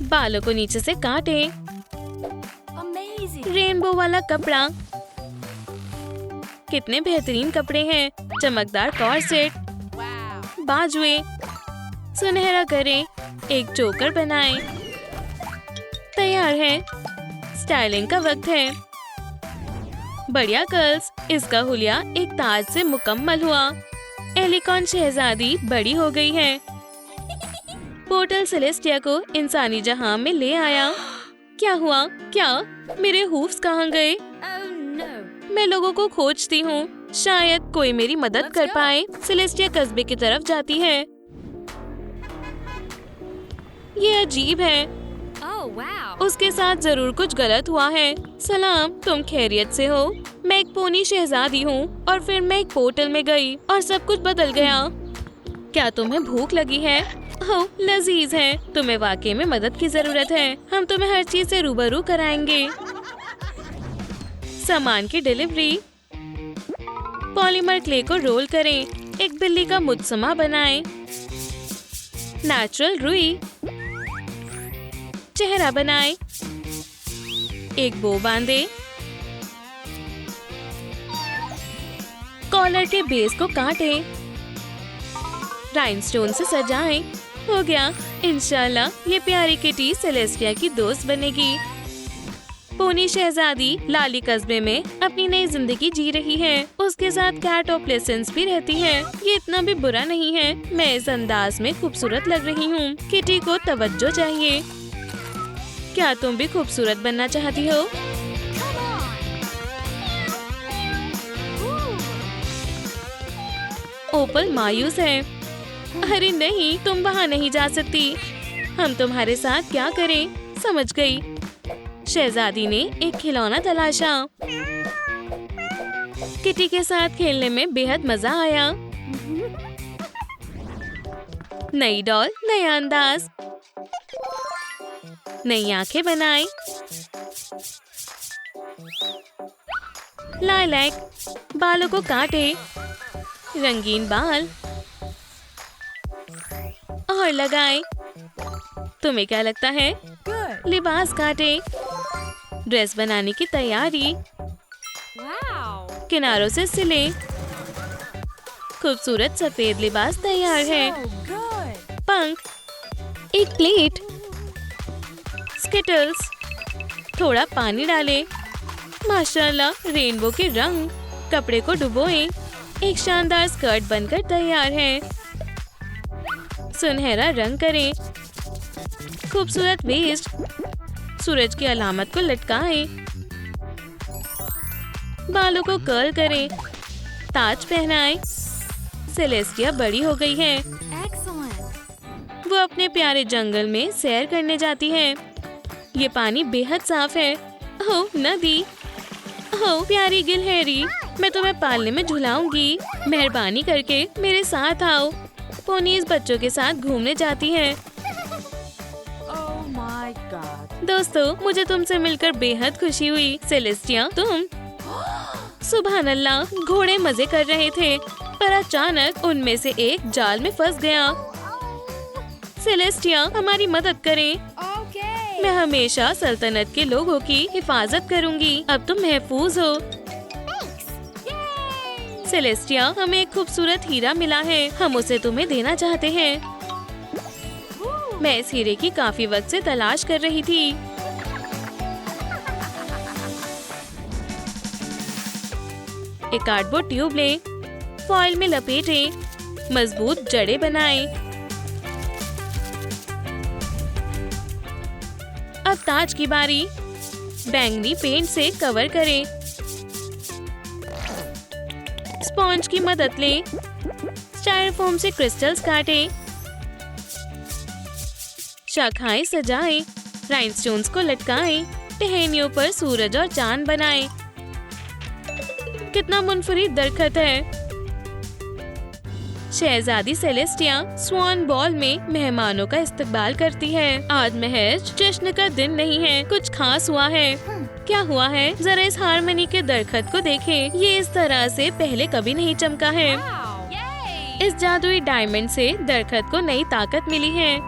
बालों को नीचे से काटें। रेनबो वाला कपड़ा। कितने बेहतरीन कपड़े हैं। चमकदार कॉर्सेट। बाजुए। सुनहरा करें। एक चोकर बनाएं। तैयार है। स्टाइलिंग का वक्त है। बढ़िया कर्ल्स। इसका हुलिया एक ताज से मुकम्मल हुआ। एलिकॉन शहजादी बड़ी हो गई है। पोर्टल सेलेस्टिया को इंसानी जहां में ले आया। क्या हुआ? क्या मेरे हूफ्स कहाँ गए? मैं लोगों को खोजती हूँ, शायद कोई मेरी मदद कर पाए। सेलेस्टिया कस्बे की तरफ जाती है। ये अजीब है। उसके साथ जरूर कुछ गलत हुआ है। सलाम, तुम खैरियत से हो? मैं एक पोनी शहजादी हूँ और फिर मैं एक पोर्टल में गई और सब कुछ बदल गया। क्या तुम्हें भूख लगी है? ओह, लजीज है। तुम्हें वाकई में मदद की जरूरत है। हम तुम्हें हर चीज से रूबरू कराएंगे। सामान की डिलीवरी। पॉलीमर क्ले को रोल करें। एक बिल्ली का मुजस्समा बनाएं। नेचुरल रुई। चेहरा बनाएं। एक बो बांधे। कॉलर के बेस को काटें। राइनस्टोन से सजाएं। हो गया। इंशाल्लाह ये प्यारी किटी सेलेस्टिया की दोस्त बनेगी। पोनी शहजादी लाली कस्बे में अपनी नई जिंदगी जी रही है। उसके साथ कैट और प्लेसेंस भी रहती है। ये इतना भी बुरा नहीं है। मैं इस अंदाज में खूबसूरत लग रही हूँ। किटी को तवज्जो चाहिए। क्या तुम भी खूबसूरत बनना चाहती हो? ओपल मायूस है। अरे नहीं, तुम वहाँ नहीं जा सकती। हम तुम्हारे साथ क्या करें? समझ गई। शहजादी ने एक खिलौना तलाशा। किटी के साथ खेलने में बेहद मजा आया। नई डॉल, नया अंदाज। नई आंखें बनाएं। लाइलैक। बालों को काटे। रंगीन बाल और लगाएं। तुम्हें क्या लगता है? लिबास काटे। ड्रेस बनाने की तैयारी। किनारों से सिले। खूबसूरत सफेद लिबास तैयार है। So good. पंख, एक प्लेट, स्किटल्स, थोड़ा पानी डालें। माशाल्लाह, रेनबो के रंग। कपड़े को डुबोएं। एक शानदार स्कर्ट बनकर तैयार है। सुनहरा रंग करें। खूबसूरत वेस्ट, सूरज की अलामत को लटकाएं। बालों को कर्ल करें। ताज पहनाएं। सेलेस्टिया बड़ी हो गई है। Excellent. वो अपने प्यारे जंगल में सैर करने जाती है। ये पानी बेहद साफ है। ओह नदी, ओह प्यारी गिलहरी, मैं तुम्हें पालने में झुलाऊंगी। मेहरबानी करके मेरे साथ आओ। पोनीज बच्चों के साथ घूमने जाती है। Oh my God. दोस्तों, मुझे तुमसे मिलकर बेहद खुशी हुई। सेलेस्टिया, तुम सुभान अल्लाह, घोड़े मजे कर रहे थे पर अचानक उनमें से एक जाल में फंस गया। सेलेस्टिया, हमारी मदद करें। Okay. मैं हमेशा सल्तनत के लोगों की हिफाजत करूंगी। अब तुम महफूज हो। Yay. सेलेस्टिया, हमें एक खूबसूरत हीरा मिला है। हम उसे तुम्हें देना चाहते हैं। मैं इस हीरे की काफी वक्त से तलाश कर रही थी। एक कार्डबोर्ड ट्यूब लें, फॉइल में लपेटें, मजबूत जड़ें बनाएं। अब ताज की बारी। बैंगनी पेंट से कवर करें। स्पॉन्ज की मदद लें। स्टायरोफोम से क्रिस्टल्स काटें। शाखाएं सजाएं। राइनस्टोन्स को लटकाएं। टहनियों पर सूरज और चांद बनाएं। कितना मुनफरिद दरख्त है। शहजादी सेलेस्टिया स्वान बॉल में मेहमानों का इस्तकबाल करती है। आज महज जश्न का दिन नहीं है, कुछ खास हुआ है। क्या हुआ है? जरा इस हारमनी के दरख्त को देखें। ये इस तरह से पहले कभी नहीं चमका है। Wow. Yay. इस जादुई डायमंड से दरख्त को नई ताकत मिली है।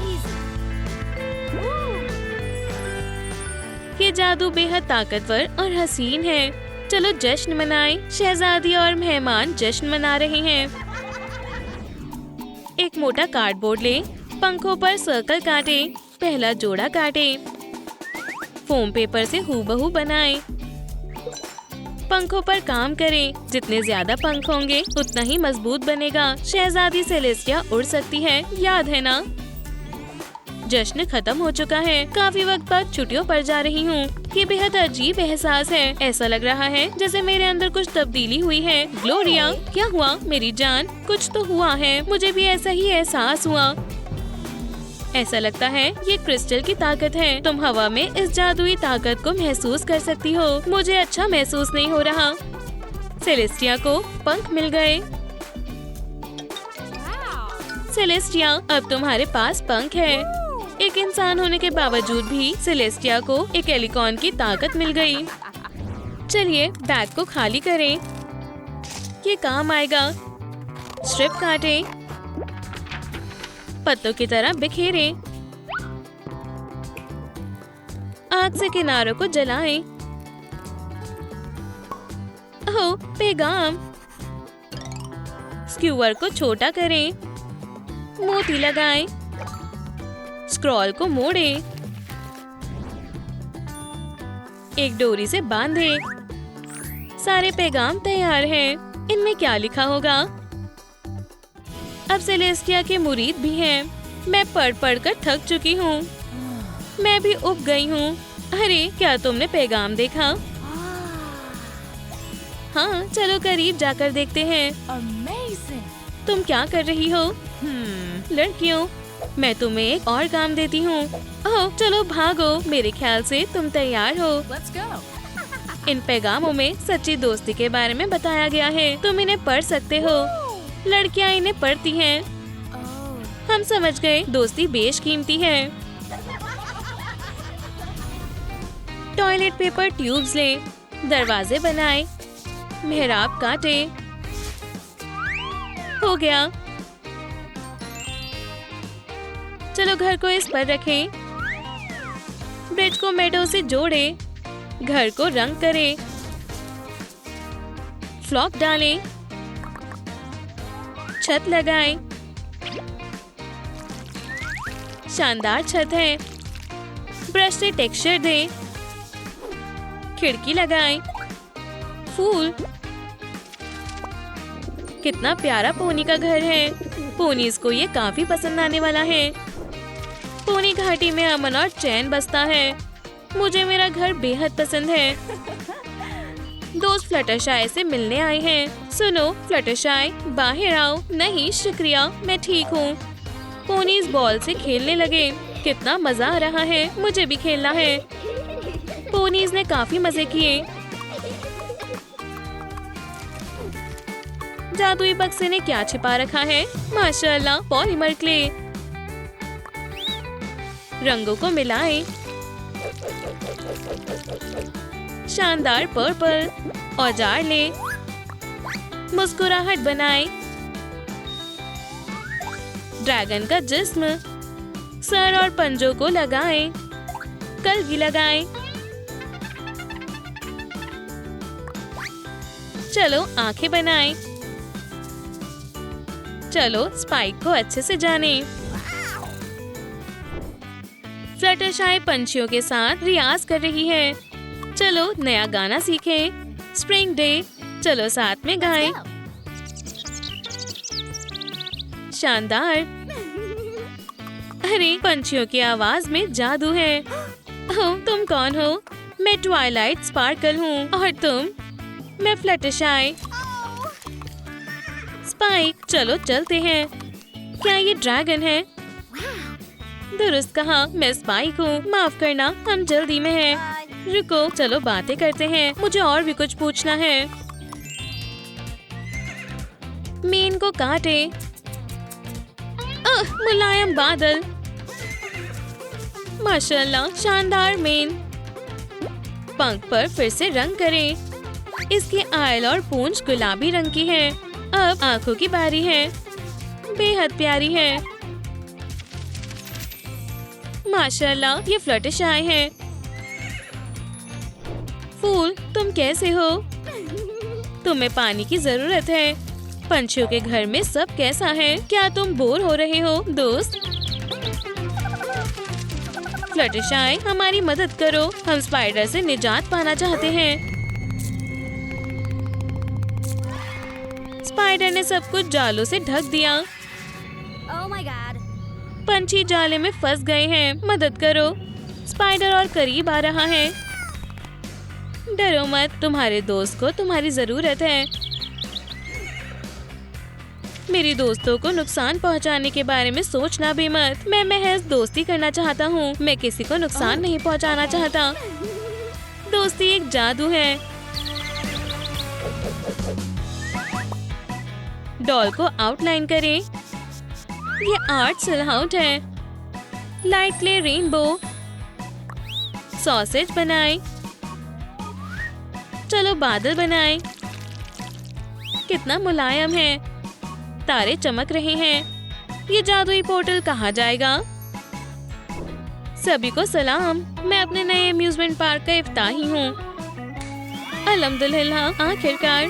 Easy. Woo. ये जादू बेहद ताकतवर और हसीन है। चलो जश्न मनाएं। शहजादी और मेहमान जश्न मना रहे हैं। एक मोटा कार्डबोर्ड लें। पंखों पर सर्कल काटें। पहला जोड़ा काटें। फोम पेपर से हूबहू बनाएं। पंखों पर काम करें। जितने ज्यादा पंख होंगे उतना ही मजबूत बनेगा। शहजादी सेलेस्टिया उड़ सकती है, याद है ना? जश्न खत्म हो चुका है। काफी वक्त बाद छुट्टियों पर जा रही हूँ। ये बेहद अजीब एहसास है। ऐसा लग रहा है जैसे मेरे अंदर कुछ तब्दीली हुई है। ग्लोरिया, क्या हुआ मेरी जान? कुछ तो हुआ है। मुझे भी ऐसा ही एहसास हुआ। ऐसा लगता है ये क्रिस्टल की ताकत है। तुम हवा में इस जादुई ताकत को महसूस कर सकती हो। मुझे अच्छा महसूस नहीं हो रहा। सेलेस्टिया को पंख मिल गए। Wow. सेलेस्टिया, अब तुम्हारे पास पंख है। एक इंसान होने के बावजूद भी सेलेस्टिया को एक एलिकॉन की ताकत मिल गई। चलिए बैग को खाली करें। ये काम आएगा। स्ट्रिप काटें। पत्तों की तरह बिखेरें। आग से किनारों को जलाएं। ओह, पैगाम। स्क्यूअर को छोटा करें। मोती लगाएं। स्क्रॉल को मोड़ें। एक डोरी से बांधें। सारे पैगाम तैयार हैं। इनमें क्या लिखा होगा? अब सेलेस्टिया के मुरीद भी हैं। मैं पढ़ पढ़ कर थक चुकी हूँ। मैं भी उब गई हूँ। अरे, क्या तुमने पैगाम देखा? हाँ, चलो करीब जाकर देखते हैं। Amazing. तुम क्या कर रही हो? लड़कियों, मैं तुम्हें एक और काम देती हूँ। ओह, चलो भागो। मेरे ख्याल से तुम तैयार हो। Let's go. इन पैगामों में सच्ची दोस्ती के बारे में बताया गया है। तुम इन्हें पढ़ सकते हो। लड़कियाँ इन्हें पढ़ती हैं। Oh. हम समझ गए, दोस्ती बेशकीमती है। टॉयलेट पेपर ट्यूब्स लें। दरवाजे बनाएं। मेहराब काटें। हो गया। चलो घर को इस पर रखें। ब्रिज को मेडो से जोड़ें। घर को रंग करें। फ्लॉक डालें। छत लगाएं। शानदार छत है। ब्रश से टेक्सचर दें। खिड़की लगाएं। फूल। कितना प्यारा पोनी का घर है। पोनीज को ये काफी पसंद आने वाला है। पोनी घाटी में अमन और चैन बसता है। मुझे मेरा घर बेहद पसंद है। दोस्त फ्लटरशाई से मिलने आए हैं। सुनो फ्लटरशाई, बाहर आओ। नहीं शुक्रिया, मैं ठीक हूँ। पोनीज बॉल से खेलने लगे। कितना मजा आ रहा है। मुझे भी खेलना है। पोनीज ने काफी मजे किए। जादुई बक्से ने क्या छिपा रखा है? माशाल्लाह, पॉलीमर क्ले। रंगों को मिलाएं। शानदार पर्पल। औजार ले। मुस्कुराहट बनाएं। ड्रैगन का जिस्म। सर और पंजों को लगाएं। कलगी लगाएं। चलो आंखें बनाएं। चलो स्पाइक को अच्छे से जानें। फ्लटरशाई पंछियों के साथ रियाज कर रही है। चलो नया गाना सीखें। Spring day. चलो साथ में गाएं। शानदार। अरे पंछियों की आवाज में जादू है। ओह, तुम कौन हो? मैं ट्वाइलाइट स्पार्कल हूँ। और तुम? मैं फ्लटरशाई। स्पाइक, चलो चलते हैं। क्या ये ड्रैगन है? दुरुस्त कहा, मैं स्पाइक हूँ। माफ करना, हम जल्दी में हैं। रुको, चलो बातें करते हैं। मुझे और भी कुछ पूछना है। मीन को काटे। मुलायम बादल। माशाल्लाह, शानदार मीन। पंख पर फिर से रंग करें। इसकी आयल और पूंछ गुलाबी रंग की है। अब आंखों की बारी है। बेहद प्यारी है। माशाल्लाह, ये फ्लटरशाई है। फूल, तुम कैसे हो? तुम्हें पानी की जरूरत है। पंछियों के घर में सब कैसा है? क्या तुम बोर हो रहे हो दोस्त? फ्लटरशाई, हमारी मदद करो। हम स्पाइडर से निजात पाना चाहते हैं। स्पाइडर ने सब कुछ जालों से ढक दिया। Oh my God. पंछी जाले में फंस गए हैं। मदद करो। स्पाइडर और करीब आ रहा है। डरो मत, तुम्हारे दोस्त को तुम्हारी जरूरत है। मेरी दोस्तों को नुकसान पहुंचाने के बारे में सोचना भी मत। मैं महज दोस्ती करना चाहता हूँ। मैं किसी को नुकसान नहीं पहुंचाना चाहता। दोस्ती एक जादू है। डॉल को आउटलाइन करें। ये आर्ट सिलहाउट है। Light clay rainbow. सॉसेज बनाएं। चलो बादल बनाएं। कितना मुलायम है। तारे चमक रहे हैं। ये जादुई पोर्टल कहाँ जाएगा? सभी को सलाम। मैं अपने नए अम्यूजमेंट पार्क का इफ्ताही हूँ। अल्हम्दुलिल्लाह, आखिरकार।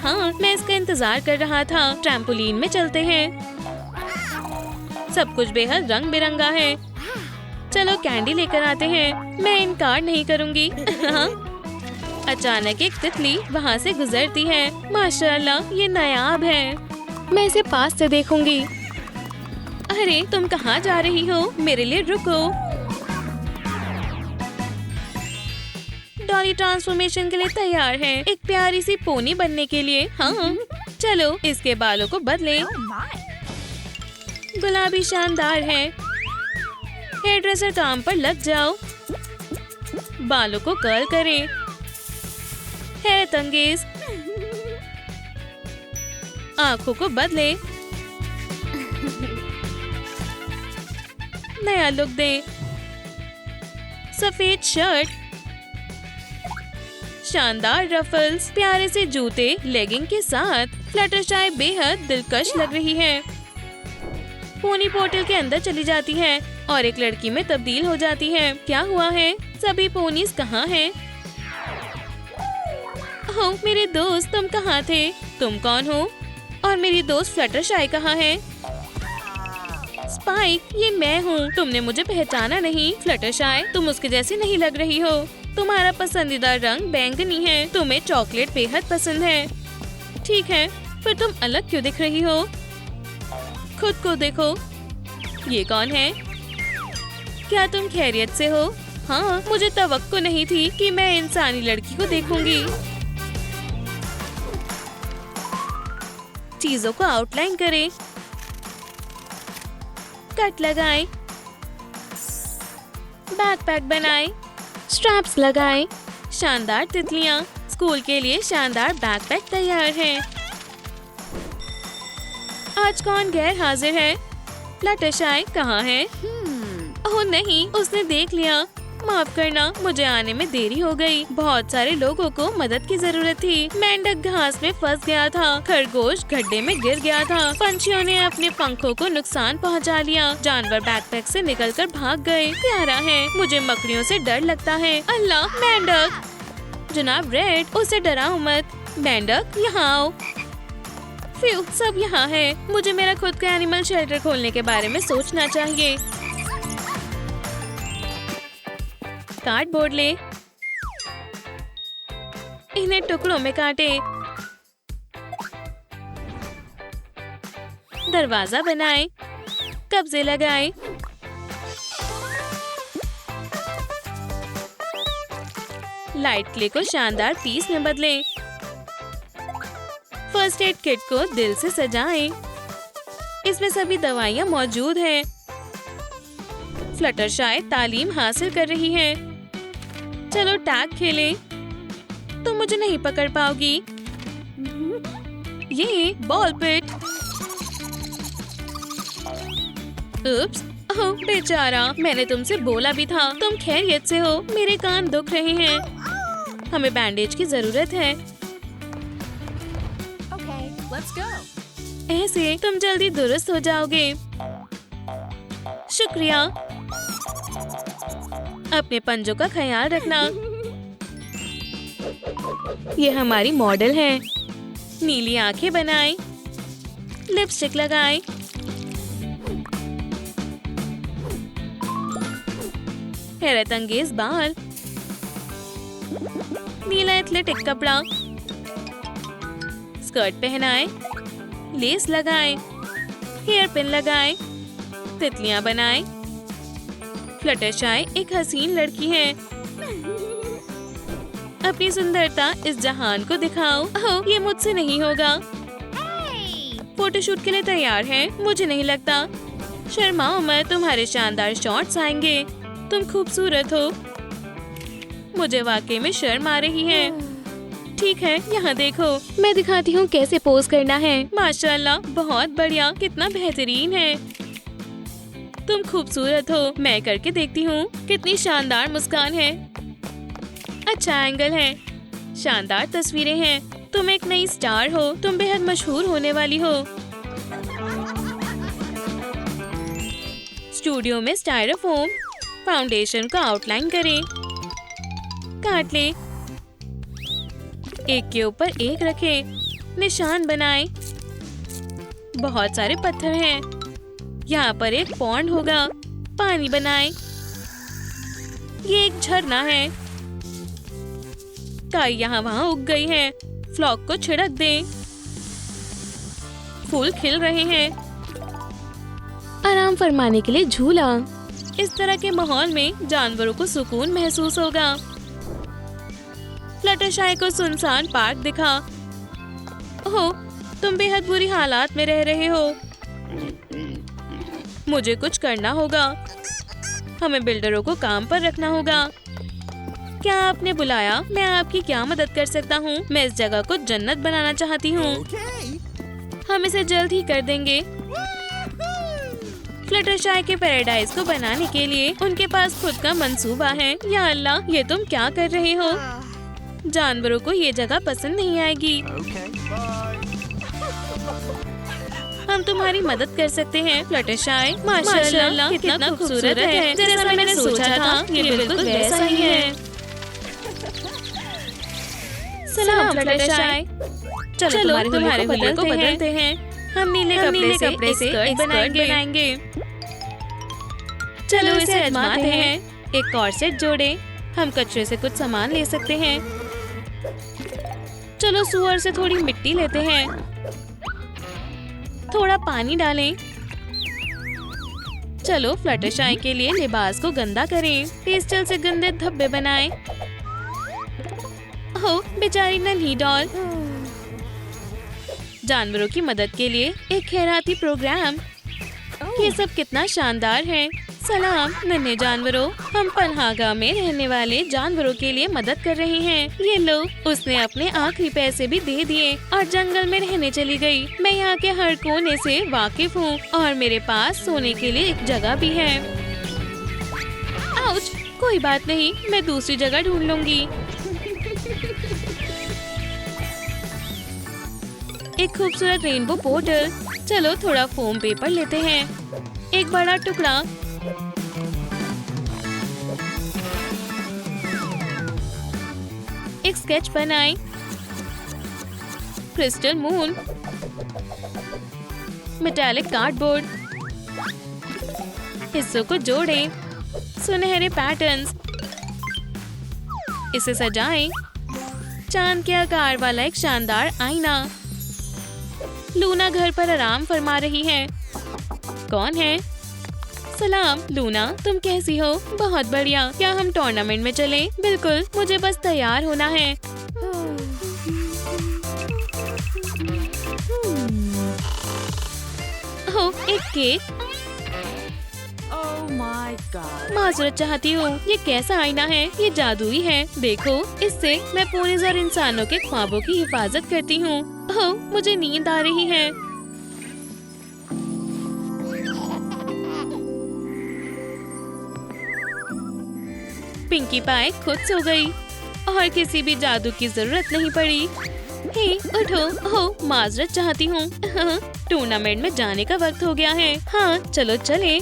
हाँ, मैं इसका इंतजार कर रहा था। ट्रैम्पोलिन में चलते हैं। सब कुछ बेहद रंग बिरंगा है। चलो कैंडी लेकर आते हैं। मैं इनकार नहीं करूँगी। हाँ। अचानक एक तितली वहाँ से गुजरती है। माशाल्लाह, ये नायाब है। मैं इसे पास से देखूंगी। अरे तुम कहाँ जा रही हो? मेरे लिए रुको। डॉली ट्रांसफॉर्मेशन के लिए तैयार है। एक प्यारी सी पोनी बनने के लिए। हाँ, चलो इसके बालों को बदलें। Oh my. गुलाबी शानदार है। हेयर ड्रेसर काम पर लग जाओ। बालों को कर्ल करें। है तंगेज। आंखों को बदले। नया लुक दे। सफेद शर्ट। शानदार रफल्स। प्यारे से जूते लेगिंग के साथ। फ्लटरशाई बेहद दिलकश लग रही है। पोनी पोर्टल के अंदर चली जाती है और एक लड़की में तब्दील हो जाती है। क्या हुआ है? सभी पोनीज कहाँ हैं? ओह मेरे दोस्त, तुम कहाँ थे? तुम कौन हो? और मेरी दोस्त फ्लटरशाई कहाँ है? स्पाइक, ये मैं हूँ। तुमने मुझे पहचाना नहीं। फ्लटरशाई, तुम उसके जैसी नहीं लग रही हो। तुम्हारा पसंदीदा रंग बैंगनी है। तुम्हें चॉकलेट बेहद पसंद है। ठीक है, फिर तुम अलग क्यों दिख रही हो? खुद को देखो। ये कौन है? क्या तुम खैरियत से हो? हाँ, मुझे तवक्को नहीं थी कि मैं इंसानी लड़की को देखूंगी। चीजों को आउटलाइन करें, कट लगाएं, बैकपैक बनाएं, स्ट्रैप्स लगाएं। शानदार तितलियां, स्कूल के लिए शानदार बैकपैक तैयार है। आज कौन गैर हाजिर है? फ्लटरशाई कहाँ है? ओह नहीं, उसने देख लिया। माफ करना, मुझे आने में देरी हो गई। बहुत सारे लोगों को मदद की जरूरत थी। मेंढक घास में फंस गया था। खरगोश गड्ढे में गिर गया था। पंछियों ने अपने पंखों को नुकसान पहुंचा लिया। जानवर बैकपैक से निकलकर भाग गए। प्यारा है, मुझे मकड़ियों से डर लगता है। अल्लाह, मेंढक! जनाब रेड, उसे डराओ मत। मेंढक, यहाँ आओ। फ्यू, सब यहाँ है। मुझे मेरा खुद का एनिमल शेल्टर खोलने के बारे में सोचना चाहिए। कार्डबोर्ड ले, इन्हें टुकड़ों में काटे, दरवाजा बनाए, कब्जे लगाए, लाइट क्ले को शानदार पीस में बदलें। फर्स्ट एड किट को दिल से सजाएं। इसमें सभी दवाइयाँ मौजूद हैं। फ्लटरशाई तालीम हासिल कर रही है। चलो टैग खेलें। तुम मुझे नहीं पकड़ पाओगी। ये बॉल पिट। उप्स, ओह बेचारा, मैंने तुमसे बोला भी था। तुम खैरियत से हो? मेरे कान दुख रहे हैं। हमें बैंडेज की जरूरत है। Let's go. ऐसे तुम जल्दी दुरुस्त हो जाओगे। शुक्रिया। अपने पंजों का ख्याल रखना। ये हमारी मॉडल है। नीली आंखें बनाएं, लिपस्टिक लगाएं, हैरत अंगेज बाल, नीला एथलेटिक कपड़ा, स्कर्ट पहनाएं, लेस लगाएं, हेयर पिन लगाएं, तितलियां बनाएं। फ्लटरशाई एक हसीन लड़की है। अपनी सुंदरता इस जहान को दिखाओ। ओह, ये मुझसे नहीं होगा। फोटोशूट के लिए तैयार है? मुझे नहीं लगता। शर्माओ मत, तुम्हारे शानदार शॉट्स आएंगे। तुम खूबसूरत हो। मुझे वाकई में शर्म आ रही है। ठीक है, यहाँ देखो, मैं दिखाती हूँ कैसे पोज करना है। माशाल्लाह, बहुत बढ़िया, कितना बेहतरीन है। तुम खूबसूरत हो। मैं करके देखती हूँ। कितनी शानदार मुस्कान है। अच्छा एंगल है। शानदार तस्वीरें हैं। तुम एक नई स्टार हो। तुम बेहद मशहूर होने वाली हो। स्टूडियो में स्टायरोफोम। फाउंडेशन को आउटलाइन करें। काट ले। एक के ऊपर एक रखें। निशान बनाएं। बहुत सारे पत्थर हैं। यहाँ पर एक पॉन्ड होगा। पानी बनाएं। ये एक झरना है। काई यहाँ वहाँ उग गई है। फ्लॉक को छिड़क दें। फूल खिल रहे हैं। आराम फरमाने के लिए झूला। इस तरह के माहौल में जानवरों को सुकून महसूस होगा। फ्लटरशाई को सुनसान पार्क दिखा। ओह, तुम बेहद बुरी हालात में रह रहे हो। मुझे कुछ करना होगा। हमें बिल्डरों को काम पर रखना होगा। क्या आपने बुलाया? मैं आपकी क्या मदद कर सकता हूँ? मैं इस जगह को जन्नत बनाना चाहती हूँ। हम इसे जल्द ही कर देंगे। फ्लटरशाई के पैराडाइज को बनाने के लिए उनके पास खुद का मंसूबा है। या अल्लाह, ये तुम क्या कर रहे हो? जानवरों को ये जगह पसंद नहीं आएगी। हम तुम्हारी मदद कर सकते हैं फ्लटरशाई। माशाल्लाह, कितना खूबसूरत है। जैसा मैंने सोचा था, ये बिल्कुल वैसा ही है। सलाम फ्लटरशाई। चलो तुम्हारे हुलिये को बदलते हैं। हम नीले कपड़े से एक स्कर्ट बनाएंगे। चलो इसे आजमाते हैं। एक कॉर्सेट जोड़े। हम कचरे से कुछ सामान ले सकते हैं। चलो सुअर से थोड़ी मिट्टी लेते हैं। थोड़ा पानी डालें। चलो फ्लटरशाई के लिए लिबास को गंदा करें। पेस्टल से गंदे धब्बे बनाएं। हो बेचारी नन्ही डॉल। जानवरों की मदद के लिए एक खैराती प्रोग्राम। ये सब कितना शानदार है। सलाम नन्हे जानवरों, हम पनाहगाह में रहने वाले जानवरों के लिए मदद कर रहे हैं। ये लो, उसने अपने आखिरी पैसे भी दे दिए और जंगल में रहने चली गई। मैं यहाँ के हर कोने से वाकिफ हूँ और मेरे पास सोने के लिए एक जगह भी है। आउच, कोई बात नहीं, मैं दूसरी जगह ढूंढ लूंगी। एक खूबसूरत रेनबो बोतल। चलो थोड़ा फोम पेपर लेते हैं। एक बड़ा टुकड़ा। एक स्केच बनाएं। Crystal moon. Metallic cardboard. हिस्सों को जोड़ें। सुनहरे पैटर्न्स। इसे सजाएं। चांद के आकार वाला एक शानदार आईना। लूना घर पर आराम फरमा रही है। कौन है? सलाम लूना, तुम कैसी हो? बहुत बढ़िया। क्या हम टूर्नामेंट में चलें? बिल्कुल, मुझे बस तैयार होना है। हो, एक केक। माजरत चाहती हूँ। ये कैसा आईना है? ये जादुई है। देखो, इससे मैं पूरे ज़र इंसानों के ख्वाबों की हिफाजत करती हूँ। हो, मुझे नींद आ रही है। पिंकी पाई खुद सो गई और किसी भी जादू की जरूरत नहीं पड़ी। हे, उठो। हो, माजरत चाहती हूँ। टूर्नामेंट में जाने का वक्त हो गया है। हाँ, चलो चले।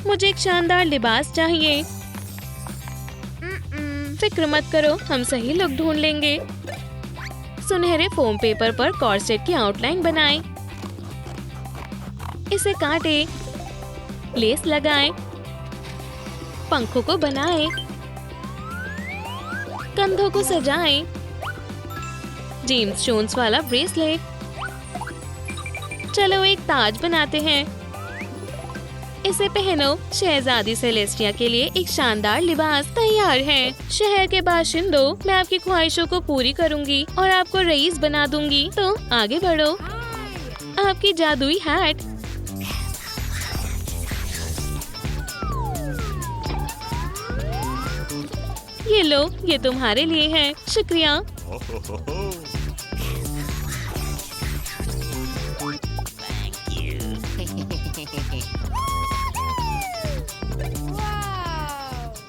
मुझे एक शानदार लिबास चाहिए। फिक्र मत करो, हम सही लुक ढूंढ लेंगे। सुनहरे फोम पेपर पर कॉर्सेट की आउटलाइन बनाएं। इसे काटें। लेस लगाएं। पंखों को बनाएं। कंधों को सजाएं। जेम्स जोन्स वाला ब्रेसलेट। चलो एक ताज बनाते हैं। इसे पहनो। शहजादी सेलेस्टिया के लिए एक शानदार लिबास तैयार है। शहर के बाशिंदों, मैं आपकी ख्वाहिशों को पूरी करूंगी और आपको रईस बना दूंगी। तो आगे बढ़ो। आपकी जादुई हैट। ये लो, ये तुम्हारे लिए है। शुक्रिया।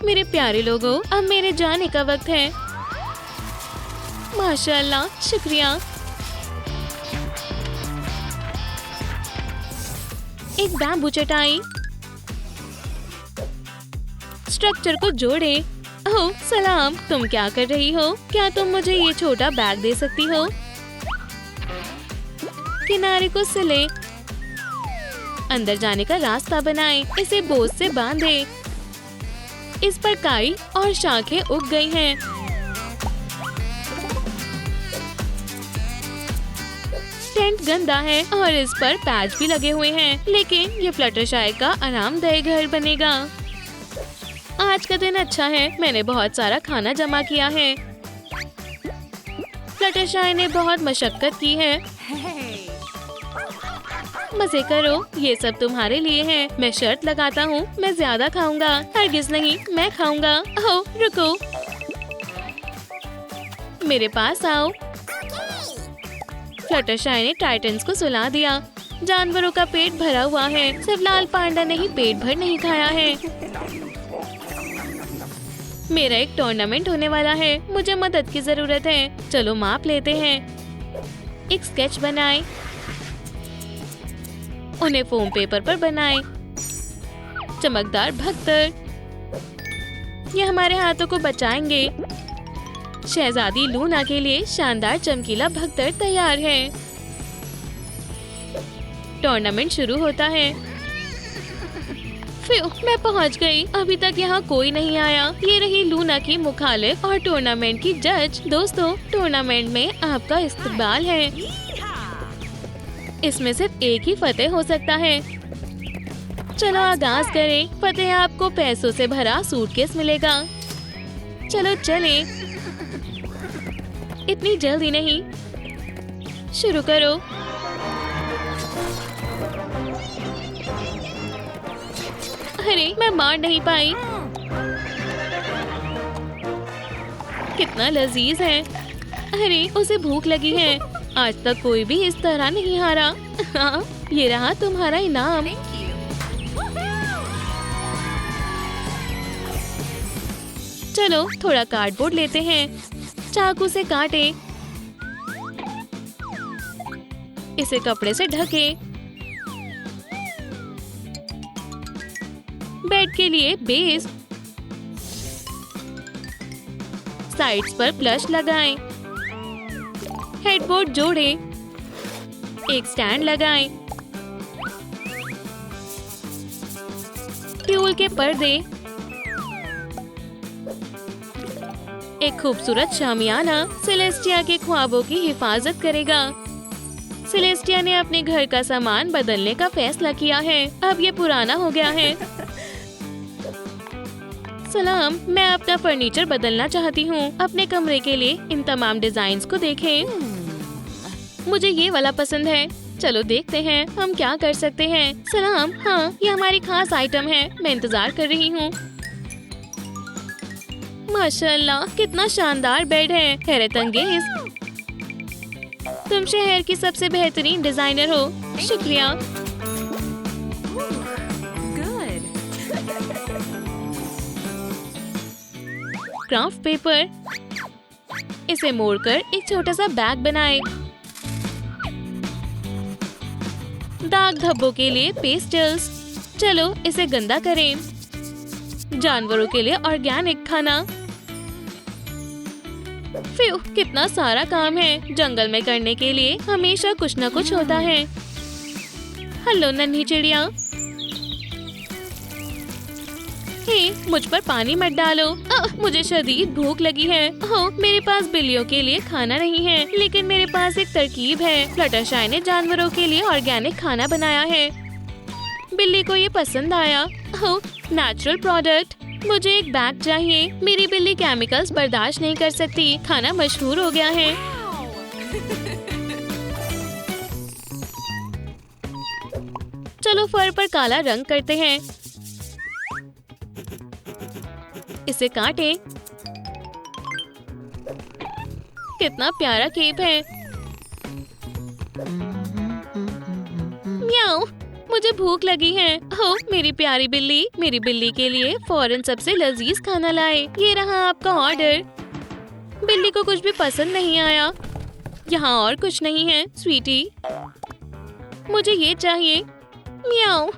मेरे प्यारे लोगों, अब मेरे जाने का वक्त है। माशाअल्लाह, शुक्रिया। एक बैम्बू चटाई। स्ट्रक्चर को जोड़े। ओह सलाम, तुम क्या कर रही हो? क्या तुम मुझे ये छोटा बैग दे सकती हो? किनारे को सिले। अंदर जाने का रास्ता बनाएं। इसे बोझ से बांधे। इस पर काई और शाखें उग गई हैं। टेंट गंदा है और इस पर पैच भी लगे हुए हैं, लेकिन ये फ्लटरशाई का आरामदायक घर बनेगा। आज का दिन अच्छा है। मैंने बहुत सारा खाना जमा किया है। फ्लटरशाई ने बहुत मशक्कत की है। मजे करो, ये सब तुम्हारे लिए है। मैं शर्त लगाता हूँ, मैं ज्यादा खाऊंगा। हरगिज नहीं, मैं खाऊंगा। ओह रुको, मेरे पास आओ। फ्लटरशाई ने टाइटन्स को सुला दिया। जानवरों का पेट भरा हुआ है। सिर्फ लाल पांडा ने ही पेट भर नहीं खाया है। मेरा एक टूर्नामेंट होने वाला है। मुझे मदद की जरूरत है। चलो माप लेते हैं। एक स्केच बनाएं। उन्हें फोम पेपर पर बनाएं। चमकदार भगदड़, ये हमारे हाथों को बचाएंगे। शहजादी लूना के लिए शानदार चमकीला भगदड़ तैयार है। टूर्नामेंट शुरू होता है। फिर मैं पहुंच गई। अभी तक यहाँ कोई नहीं आया। ये रही लूना की मुखालिफ और टूर्नामेंट की जज। दोस्तों, टूर्नामेंट में आपका इस्तकबाल है। इसमें सिर्फ एक ही फतेह हो सकता है। चलो आगाज करें। फतेह आपको पैसों से भरा सूटकेस मिलेगा। चलो चले। इतनी जल्दी नहीं, शुरू करो। अरे मैं मार नहीं पाई। कितना लजीज है। अरे उसे भूख लगी है। आज तक कोई भी इस तरह नहीं हारा। हाँ, ये रहा तुम्हारा इनाम। चलो थोड़ा कार्डबोर्ड लेते हैं। चाकू से काटे। इसे कपड़े से ढके। बेड के लिए बेस। साइड्स पर प्लश लगाएं। हेडबोर्ड जोड़ें। एक स्टैंड लगाएं। ट्यूल के पर्दे। एक खूबसूरत शामियाना सेलेस्टिया के ख्वाबों की हिफाजत करेगा। सेलेस्टिया ने अपने घर का सामान बदलने का फैसला किया है। अब ये पुराना हो गया है। सलाम, मैं अपना फर्नीचर बदलना चाहती हूँ। अपने कमरे के लिए इन तमाम डिजाइन्स को देखें। मुझे ये वाला पसंद है। चलो देखते हैं हम क्या कर सकते हैं। सलाम, हाँ, ये हमारी खास आइटम है। मैं इंतजार कर रही हूँ। माशाल्लाह, कितना शानदार बेड है। हैरत अंगेज। तुम शहर की सबसे बेहतरीन डिजाइनर हो। शुक्रिया। Craft paper. इसे मोड़कर एक छोटा सा बैग बनाएं। दाग धब्बों के लिए पेस्टल्स। चलो इसे गंदा करें। जानवरों के लिए ऑर्गेनिक खाना। फिर कितना सारा काम है। जंगल में करने के लिए हमेशा कुछ न कुछ होता है। हेलो नन्ही चिड़िया। हे, मुझ पर पानी मत डालो। मुझे शदीद भूख लगी है। मेरे पास बिल्लियों के लिए खाना नहीं है, लेकिन मेरे पास एक तरकीब है। फ्लटरशाई ने जानवरों के लिए ऑर्गेनिक खाना बनाया है। बिल्ली को ये पसंद आया। Natural product. मुझे एक बैग चाहिए। मेरी बिल्ली केमिकल्स बर्दाश्त नहीं कर सकती। खाना मशहूर हो गया है। चलो फर पर काला रंग करते हैं। इसे काटें। कितना प्यारा केप है। म्याऊ, मुझे भूख लगी है। मेरी प्यारी बिल्ली। मेरी बिल्ली के लिए फौरन सबसे लजीज खाना लाए। ये रहा आपका ऑर्डर। बिल्ली को कुछ भी पसंद नहीं आया। यहाँ और कुछ नहीं है स्वीटी। मुझे ये चाहिए। म्याऊ।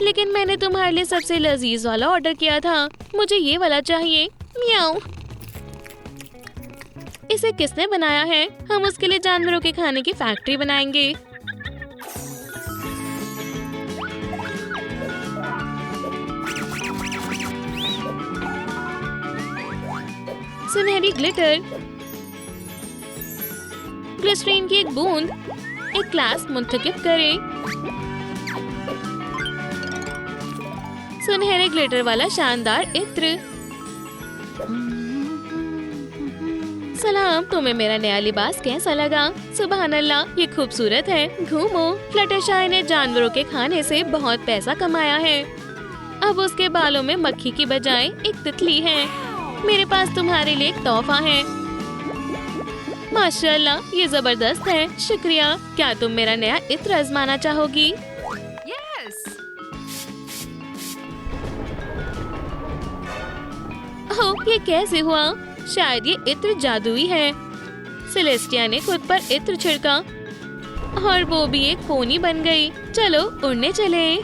लेकिन मैंने तुम्हारे लिए सबसे लजीज वाला ऑर्डर किया था। मुझे ये वाला चाहिए। म्याऊ। इसे किसने बनाया है? हम उसके लिए जानवरों के खाने की फैक्ट्री बनाएंगे। सुनहरी ग्लिटर। ग्लिसरीन की एक बूंद। एक ग्लास मुंतकिब करें। सुनहरे ग्लिटर वाला शानदार इत्र। सलाम, तुम्हें मेरा नया लिबास कैसा लगा? सुभान अल्लाह, ये खूबसूरत है। घूमो। फ्लटरशाई ने जानवरों के खाने से बहुत पैसा कमाया है। अब उसके बालों में मक्खी की बजाय एक तितली है। मेरे पास तुम्हारे लिए एक तोहफा है। माशाल्लाह, ये जबरदस्त है। शुक्रिया। क्या तुम मेरा नया इत्र आजमाना चाहोगी? ये कैसे हुआ? शायद ये इत्र जादुई है। सेलेस्टिया ने खुद पर इत्र छिड़का और वो भी एक पोनी बन गई। चलो उड़ने चले।